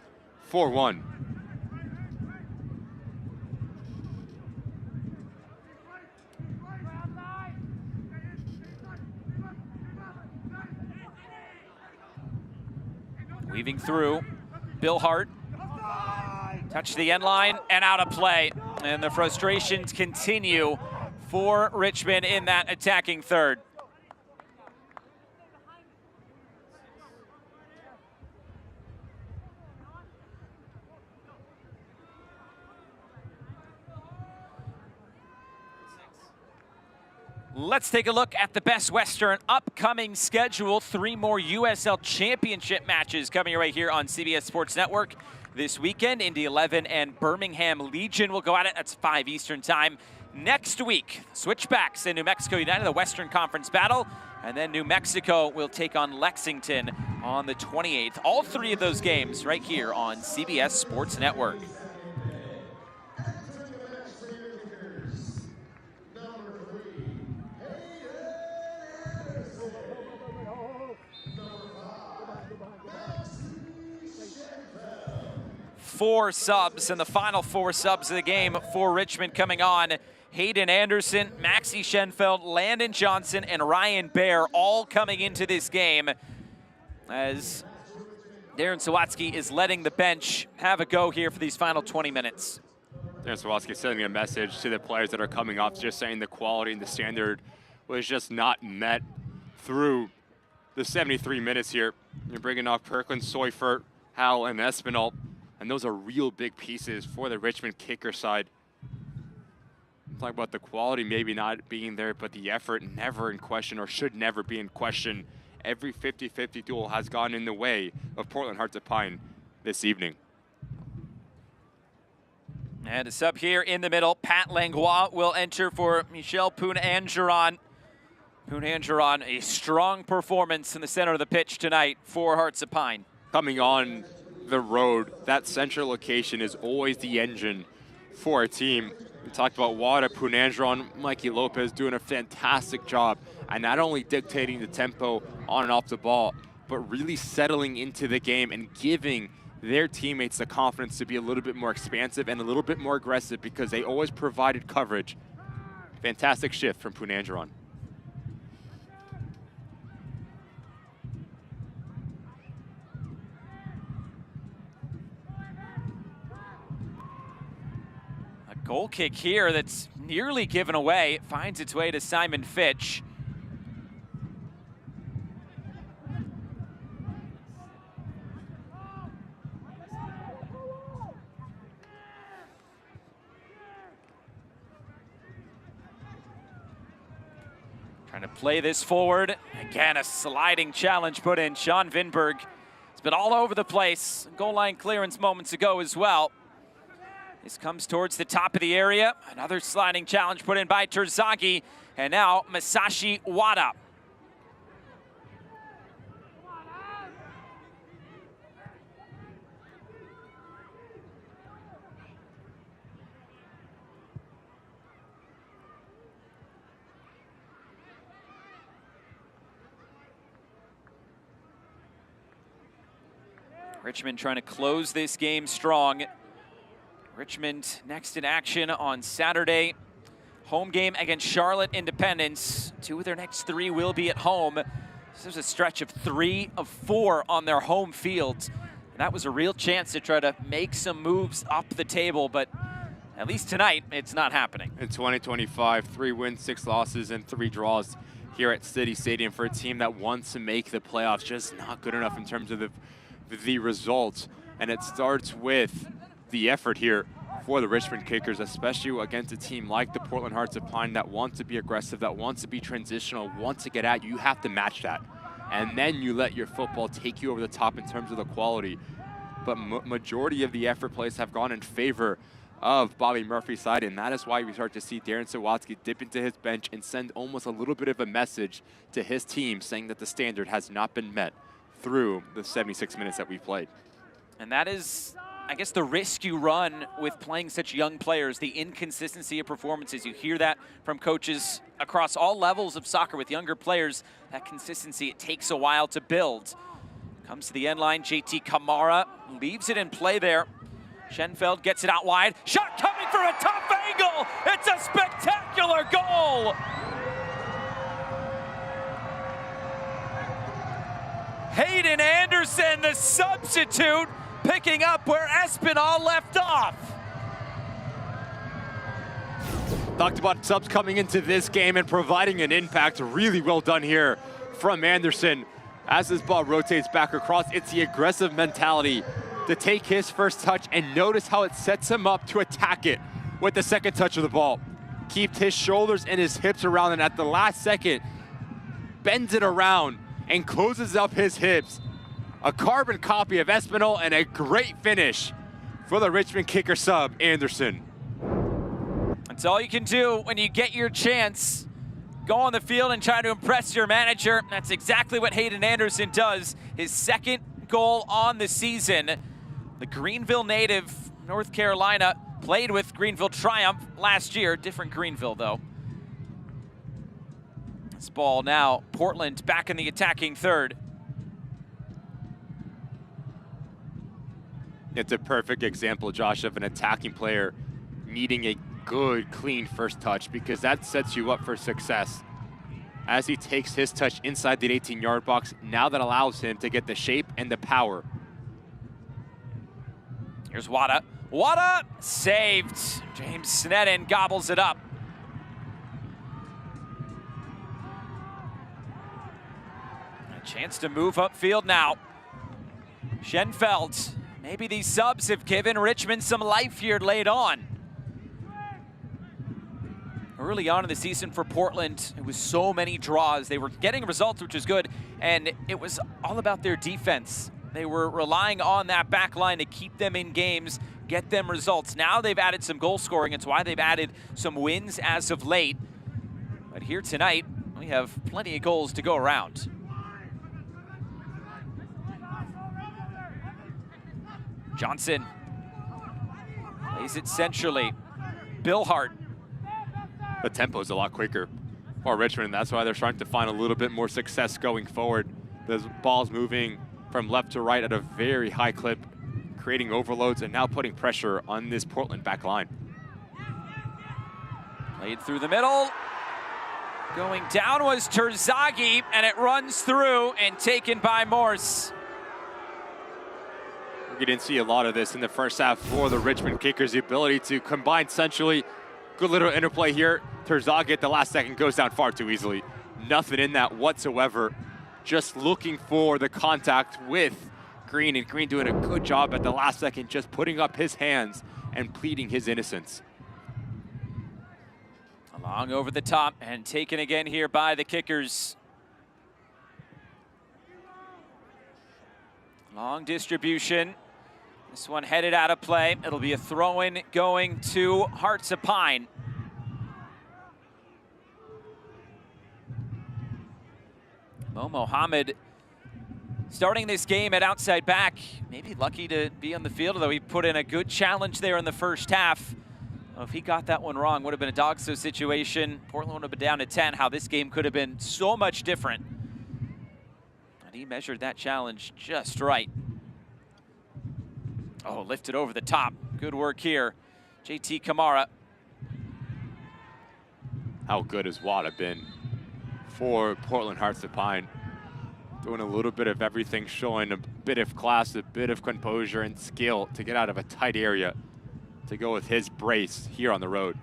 4-1. Weaving through, Bill Hart. Touched the end line and out of play. And the frustrations continue for Richmond in that attacking third. Let's take a look at the Best Western upcoming schedule. 3 more USL Championship matches coming your way here on CBS Sports Network this weekend. Indy 11 and Birmingham Legion will go at it. That's 5 Eastern time. Next week, Switchbacks and New Mexico United, the Western Conference battle. And then New Mexico will take on Lexington on the 28th. All 3 of those games right here on CBS Sports Network. Four subs, and the final 4 subs of the game for Richmond coming on. Hayden Anderson, Maxi Schenfeld, Landon Johnson, and Ryan Baer all coming into this game as Darren Sawatsky is letting the bench have a go here for these final 20 minutes. Darren Sawatsky sending a message to the players that are coming off, just saying the quality and the standard was just not met through the 73 minutes here. You're bringing off Kirkland, Seufert, Howell, and Espinal. And those are real big pieces for the Richmond kicker side. I'm talking about the quality maybe not being there, but the effort never in question, or should never be in question. Every 50-50 duel has gone in the way of Portland Hearts of Pine this evening. And a sub here in the middle. Pat Langlois will enter for Michel Punanjaran. Punanjaran, a strong performance in the center of the pitch tonight for Hearts of Pine. Coming on the road, that central location is always the engine for a team. We talked about Wada, Punanjaran, Mikey Lopez doing a fantastic job, and not only dictating the tempo on and off the ball, but really settling into the game and giving their teammates the confidence to be a little bit more expansive and a little bit more aggressive, because they always provided coverage. Fantastic shift from Punanjaran. Goal kick here that's nearly given away. It finds its way to Simon Fitch. Trying to play this forward. Again, a sliding challenge put in. Sean Vinberg has been all over the place. Goal line clearance moments ago as well. This comes towards the top of the area. Another sliding challenge put in by Terzaghi. And now Masashi Wada. Richmond trying to close this game strong. Richmond next in action on Saturday. Home game against Charlotte Independence. 2 of their next 3 will be at home. This is a stretch of 3 of 4 on their home field. And that was a real chance to try to make some moves up the table, but at least tonight, it's not happening. In 2025, 3 wins, 6 losses, and 3 draws here at City Stadium for a team that wants to make the playoffs. Just not good enough in terms of the results. And it starts with the effort here for the Richmond Kickers, especially against a team like the Portland Hearts of Pine that wants to be aggressive, that wants to be transitional, wants to get at you. You have to match that. And then you let your football take you over the top in terms of the quality. But majority of the effort plays have gone in favor of Bobby Murphy's side, and that is why we start to see Darren Sawatsky dip into his bench and send almost a little bit of a message to his team saying that the standard has not been met through the 76 minutes that we've played. And that is, I guess, the risk you run with playing such young players, the inconsistency of performances. You hear that from coaches across all levels of soccer with younger players. That consistency, it takes a while to build. Comes to the end line, JT Kamara leaves it in play there. Schenfeld gets it out wide. Shot coming for a tough angle. It's a spectacular goal. Hayden Anderson, the substitute, picking up where Espinal left off. Talked about subs coming into this game and providing an impact. Really well done here from Anderson. As this ball rotates back across, it's the aggressive mentality to take his first touch, and notice how it sets him up to attack it with the second touch of the ball. Keeps his shoulders and his hips around, and at the last second, bends it around and closes up his hips. A carbon copy of Espinal and a great finish for the Richmond kicker sub, Anderson. That's all you can do when you get your chance. Go on the field and try to impress your manager. That's exactly what Hayden Anderson does. His second goal on the season. The Greenville native, North Carolina, played with Greenville Triumph last year. Different Greenville, though. This ball now, Portland back in the attacking third. It's a perfect example, Josh, of an attacking player needing a good, clean first touch, because that sets you up for success. As he takes his touch inside the 18-yard box, now that allows him to get the shape and the power. Here's Wada. Wada saved. James Sneddon gobbles it up. A chance to move upfield now. Schenfeld. Maybe these subs have given Richmond some life here late on. Early on in the season for Portland, it was so many draws. They were getting results, which was good, and it was all about their defense. They were relying on that back line to keep them in games, get them results. Now they've added some goal scoring. It's why they've added some wins as of late. But here tonight, we have plenty of goals to go around. Johnson plays it centrally. Billhart. The tempo is a lot quicker for Richmond, and that's why they're starting to find a little bit more success going forward. The ball's moving from left to right at a very high clip, creating overloads and now putting pressure on this Portland back line. Played through the middle. Going down was Terzaghi, and it runs through and taken by Morse. We didn't see a lot of this in the first half for the Richmond Kickers, the ability to combine centrally Good little interplay here. Terzaghi at the last second goes down far too easily. Nothing in that whatsoever. Just looking for the contact with Green, and Green doing a good job at the last second, just putting up his hands and pleading his innocence. Long over the top and taken again here by the kickers. Long distribution. This one headed out of play. It'll be a throw-in going to Hearts of Pine. Mo Mohammed starting this game at outside back. Maybe lucky to be on the field, although he put in a good challenge there in the first half. Well, if he got that one wrong, would have been a dog-so situation. Portland would have been down to 10. How this game could have been so much different. And he measured that challenge just right. Oh, lifted over the top. Good work here. JT Kamara. How good has Wada been for Portland Hearts of Pine? Doing a little bit of everything, showing a bit of class, a bit of composure and skill to get out of a tight area, to go with his brace here on the road.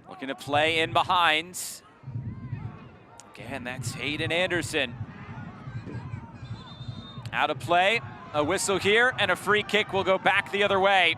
Looking to play in behind. Again, that's Hayden Anderson. Out of play, a whistle here, and a free kick will go back the other way.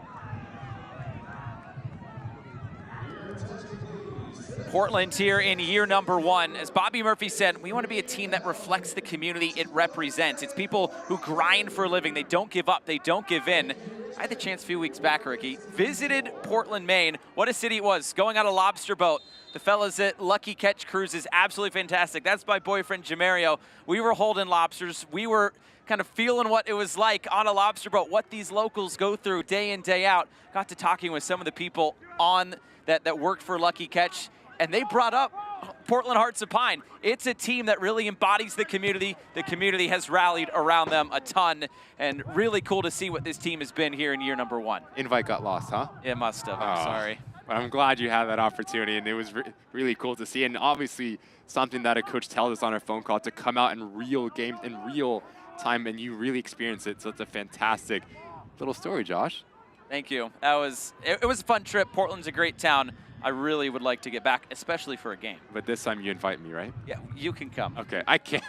Portland here in year number 1. As Bobby Murphy said, we want to be a team that reflects the community it represents. It's people who grind for a living. They don't give up. They don't give in. I had the chance a few weeks back, Ricky. Visited Portland, Maine. What a city it was. Going on a lobster boat. The fellas at Lucky Catch Cruise is absolutely fantastic. That's my boyfriend, Jamario. We were holding lobsters. We were kind of feeling what it was like on a lobster boat, what these locals go through day in, day out. Got to talking with some of the people on that worked for Lucky Catch, and they brought up Portland Hearts of Pine. It's a team that really embodies the community. The community has rallied around them a ton, and really cool to see what this team has been here in year number 1. Invite got lost, huh? It must have, I'm sorry. But I'm glad you had that opportunity, and it was really cool to see. And obviously, something that a coach tells us on our phone call, to come out in real game, in real time, and you really experience it. So it's a fantastic little story, Josh. Thank you. It was a fun trip. Portland's a great town. I really would like to get back, especially for a game. But this time you invite me, right? Yeah, you can come. Okay, I can't.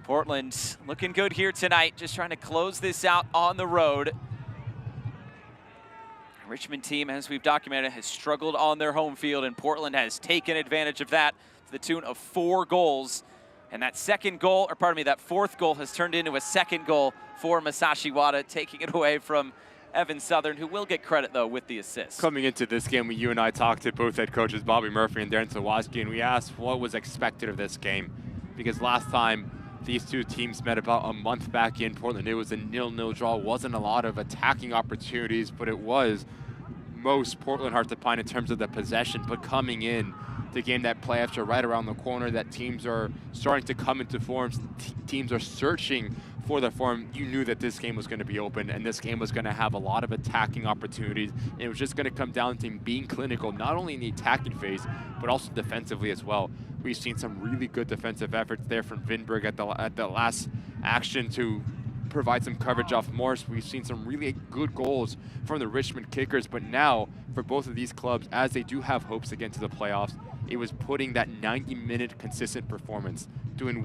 Portland looking good here tonight, just trying to close this out on the road. Richmond team, as we've documented, has struggled on their home field, and Portland has taken advantage of that to the tune of 4 goals. And that that fourth goal has turned into a second goal for Masashi Wada, taking it away from Evan Southern, who will get credit, though, with the assist. Coming into this game, you and I talked to both head coaches, Bobby Murphy and Darren Sawaski, and we asked what was expected of this game. Because last time these two teams met about a month back in Portland, it was a 0-0 draw. It wasn't a lot of attacking opportunities, but it was most Portland Hearts of Pine in terms of the possession. But coming in, the game that playoffs are right around the corner, that teams are starting to come into forms, teams are searching for the form. You knew that this game was going to be open, and this game was going to have a lot of attacking opportunities. And it was just going to come down to being clinical, not only in the attacking phase, but also defensively as well. We've seen some really good defensive efforts there from Vinberg at the last action to provide some coverage off Morse. We've seen some really good goals from the Richmond Kickers, but now for both of these clubs, as they do have hopes to get into the playoffs, it was putting that 90-minute consistent performance, doing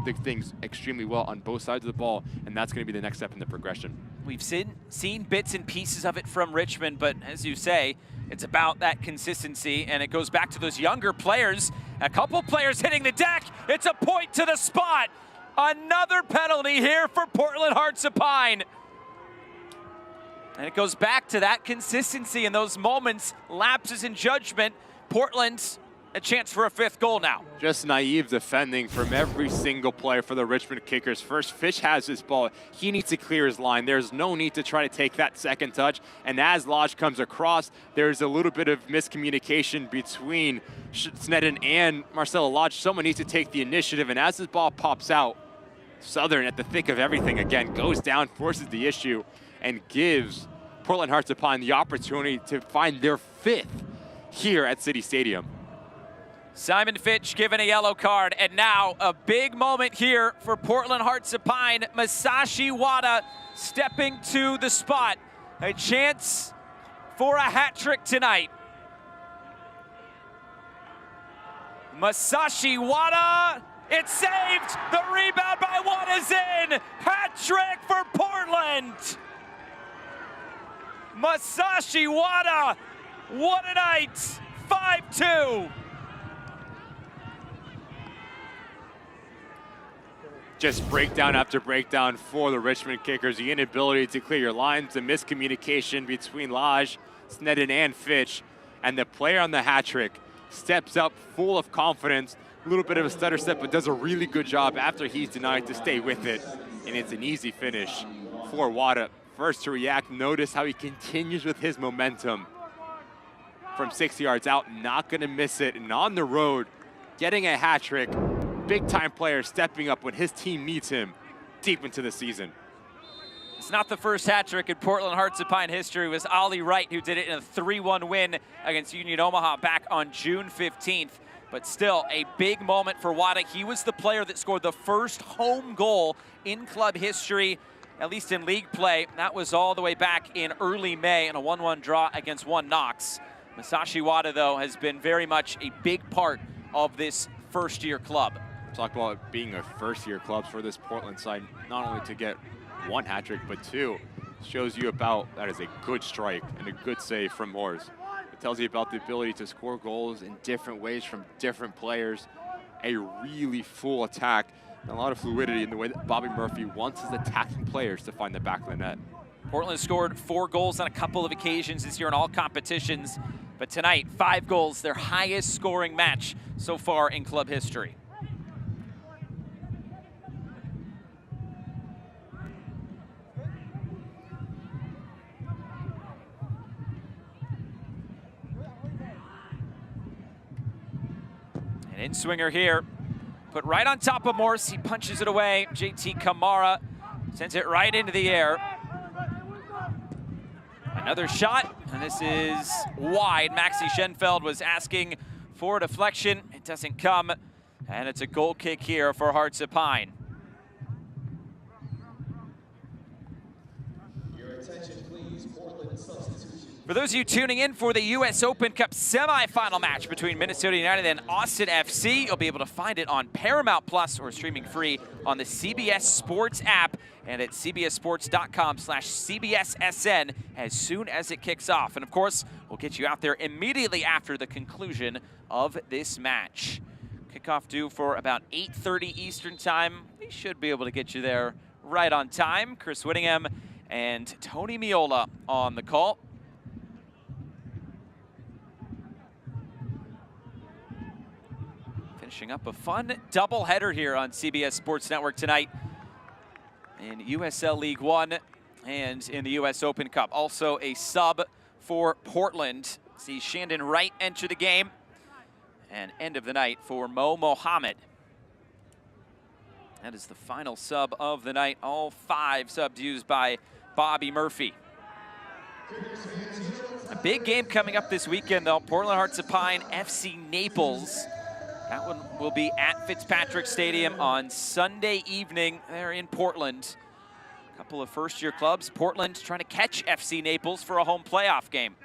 the things extremely well on both sides of the ball, and that's going to be the next step in the progression. We've seen bits and pieces of it from Richmond, but as you say, it's about that consistency, and it goes back to those younger players. A couple players hitting the deck. It's a point to the spot. Another penalty here for Portland Hearts of Pine. And it goes back to that consistency in those moments, lapses in judgment. Portland's a chance for a 5th goal now. Just naive defending from every single player for the Richmond Kickers. First, Fish has his ball. He needs to clear his line. There's no need to try to take that second touch. And as Lodge comes across, there's a little bit of miscommunication between Sneddon and Marcelo Lodge. Someone needs to take the initiative. And as this ball pops out, Southern, at the thick of everything again, goes down, forces the issue, and gives Portland Hearts of Pine the opportunity to find their 5th here at City Stadium. Simon Fitch given a yellow card, and now a big moment here for Portland Hearts of Pine. Masashi Wada stepping to the spot. A chance for a hat trick tonight. Masashi Wada, it's saved. The rebound by Wada is in. Hat trick for Portland. Masashi Wada, what a night. 5-2. Just breakdown after breakdown for the Richmond Kickers. The inability to clear your lines, the miscommunication between Laj, Sneddon, and Fitch. And the player on the hat trick steps up full of confidence, a little bit of a stutter step, but does a really good job after he's denied to stay with it. And it's an easy finish for Wada. First to react, notice how he continues with his momentum from 6 yards out, not gonna miss it. And on the road, getting a hat trick. Big time player stepping up when his team needs him deep into the season. It's not the first hat trick in Portland Hearts of Pine history. It was Ollie Wright who did it in a 3-1 win against Union Omaha back on June 15th. But still, a big moment for Wada. He was the player that scored the first home goal in club history, at least in league play. That was all the way back in early May in a 1-1 draw against One Knox. Masashi Wada, though, has been very much a big part of this first-year club. Talk about being a first-year club for this Portland side, not only to get one hat trick, but two. Shows you about that is a good strike and a good save from Moores. It tells you about the ability to score goals in different ways from different players. A really full attack and a lot of fluidity in the way that Bobby Murphy wants his attacking players to find the back of the net. Portland scored 4 goals on a couple of occasions this year in all competitions, but tonight, 5 goals, their highest scoring match so far in club history. An in-swinger here, put right on top of Morse. He punches it away. JT Kamara sends it right into the air. Another shot, and this is wide. Maxi Schenfeld was asking for a deflection. It doesn't come, and it's a goal kick here for Hearts of Pine. Your attention, please. Portland substitution. For those of you tuning in for the US Open Cup semifinal match between Minnesota United and Austin FC, you'll be able to find it on Paramount Plus or streaming free on the CBS Sports app and at cbssports.com/CBSSN as soon as it kicks off. And of course, we'll get you out there immediately after the conclusion of this match. Kickoff due for about 8:30 Eastern time. We should be able to get you there right on time. Chris Whittingham and Tony Miola on the call. Finishing up a fun doubleheader here on CBS Sports Network tonight in USL League One and in the US Open Cup. Also a sub for Portland. See Shandon Wright enter the game. And end of the night for Mo Mohammed. That is the final sub of the night. All 5 subs used by Bobby Murphy. A big game coming up this weekend though. Portland Hearts of Pine, FC Naples. That one will be at Fitzpatrick Stadium on Sunday evening there in Portland. A couple of first-year clubs. Portland trying to catch FC Naples for a home playoff game.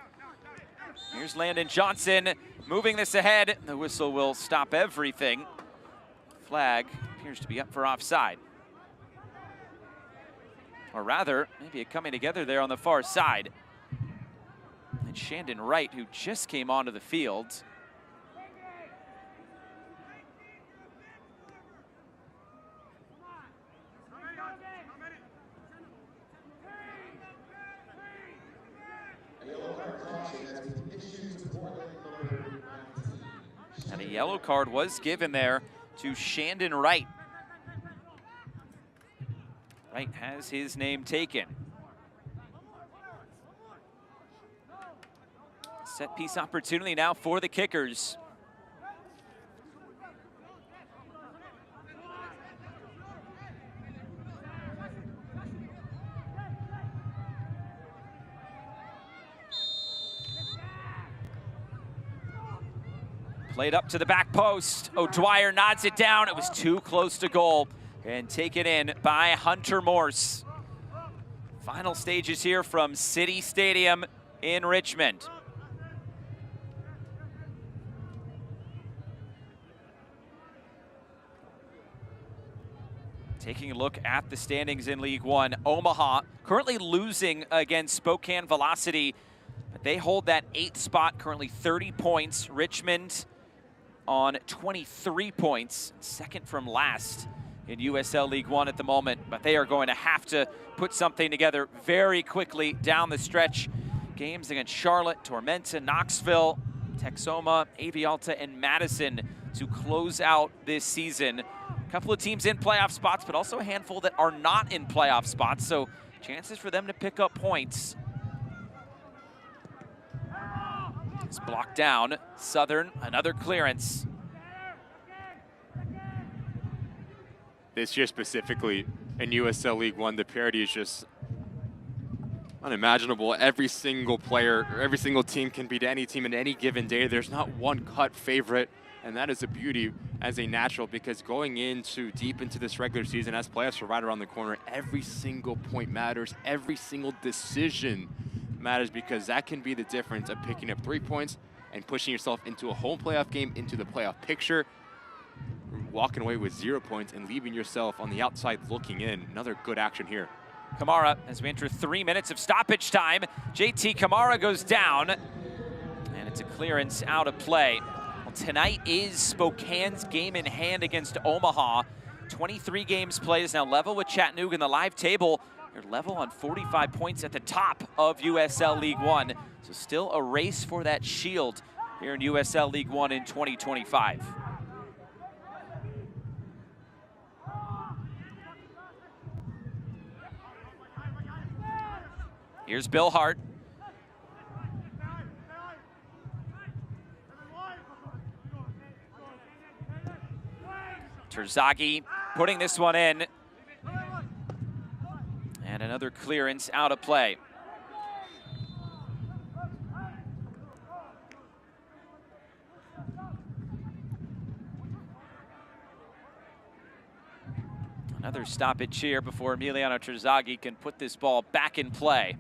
Here's Landon Johnson moving this ahead. The whistle will stop everything. Flag appears to be up for offside. Or rather, maybe a coming together there on the far side. And Shandon Wright, who just came onto the field. And a yellow card was given there to Shandon Wright. Wright has his name taken. Set piece opportunity now for the Kickers. Played up to the back post. O'Dwyer nods it down. It was too close to goal. And taken in by Hunter Morse. Final stages here from City Stadium in Richmond. Taking a look at the standings in League One, Omaha currently losing against Spokane Velocity, but they hold that 8th spot, currently 30 points. Richmond on 23 points, second from last in USL League One at the moment, but they are going to have to put something together very quickly down the stretch. Games against Charlotte, Tormenta, Knoxville, Texoma, Avialta, and Madison to close out this season. A couple of teams in playoff spots, but also a handful that are not in playoff spots, so chances for them to pick up points. It's blocked down. Southern, another clearance. This year specifically in USL League One, the parity is just unimaginable. Every single player, or every single team can beat any team in any given day. There's not one cut favorite, and that is a beauty as a natural, because going into deep into this regular season, as playoffs are right around the corner, every single point matters. Every single decision matters, because that can be the difference of picking up 3 points and pushing yourself into a home playoff game, into the playoff picture, walking away with 0 points and leaving yourself on the outside looking in. Another good action here. Kamara, as we enter 3 minutes of stoppage time, JT Kamara goes down, and it's a clearance out of play. Well, tonight is Spokane's game in hand against Omaha. 23 games played, is now level with Chattanooga in the live table. They're level on 45 points at the top of USL League One. So still a race for that shield here in USL League One in 2025. Here's Bill Hart. Terzaghi putting this one in. And another clearance out of play. Another stoppage here before Emiliano Terzaghi can put this ball back in play.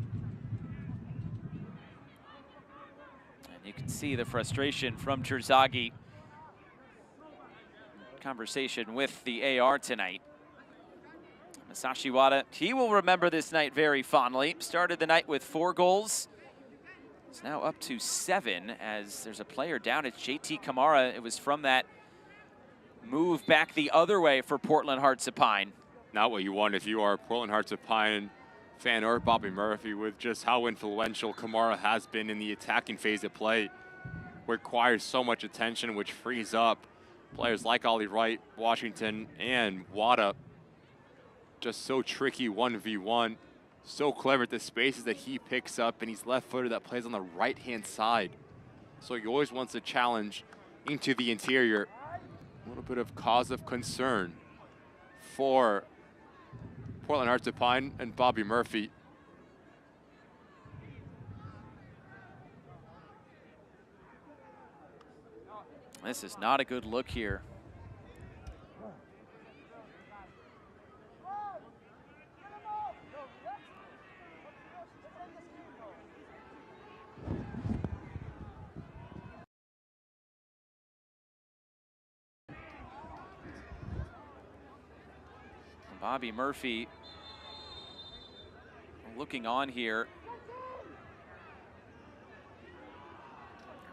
And you can see the frustration from Terzaghi. Conversation with the AR tonight. Masashi Wada, he will remember this night very fondly. Started the night with 4 goals. It's now up to 7 as there's a player down. It's JT Kamara. It was from that move back the other way for Portland Hearts of Pine. Not what you want if you are a Portland Hearts of Pine fan or Bobby Murphy, with just how influential Kamara has been in the attacking phase of play. Requires so much attention, which frees up players like Ollie Wright, Washington, and Wada. Just so tricky 1v1. So clever at the spaces that he picks up, and he's left-footed that plays on the right-hand side. So he always wants a challenge into the interior. A little bit of cause of concern for Portland Hearts of Pine and Bobby Murphy. This is not a good look here. Bobby Murphy looking on here.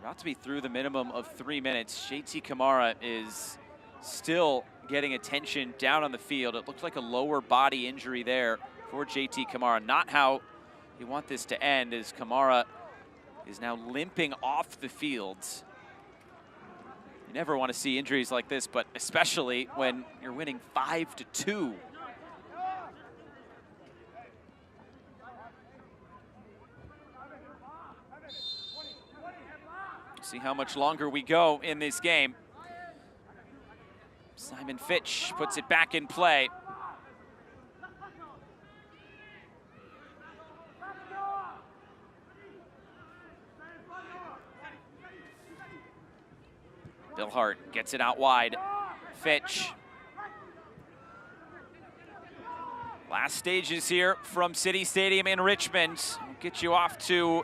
About to be through the minimum of 3 minutes. JT Kamara is still getting attention down on the field. It looked like a lower body injury there for JT Kamara. Not how you want this to end, as Kamara is now limping off the field. You never want to see injuries like this, but especially when you're winning 5-2. See how much longer we go in this game. Simon Fitch puts it back in play. Bill Hart gets it out wide. Fitch. Last stages here from City Stadium in Richmond. We'll get you off to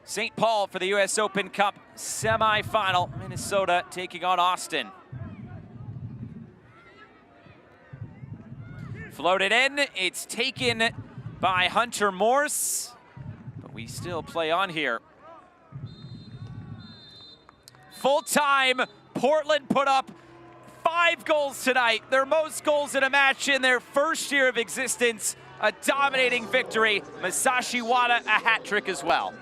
St. Paul for the US Open Cup semifinal. Minnesota taking on Austin. Floated in, it's taken by Hunter Morse, but we still play on here. Full time, Portland put up 5 goals tonight, their most goals in a match in their first year of existence. A dominating victory. Masashi Wada, a hat trick as well.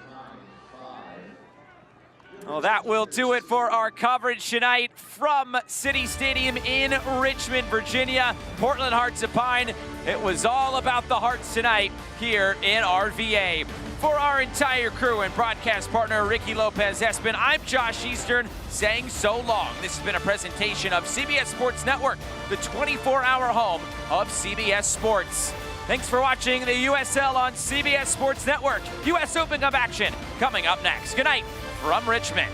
Well, that will do it for our coverage tonight from City Stadium in Richmond, Virginia. Portland Hearts of Pine. It was all about the Hearts tonight here in RVA. For our entire crew and broadcast partner Ricky Lopez Espin, I'm Josh Eastern saying so long. This has been a presentation of CBS Sports Network, the 24-hour home of CBS Sports. Thanks for watching the USL on CBS Sports Network. US Open Cup action coming up next. Good night from Richmond.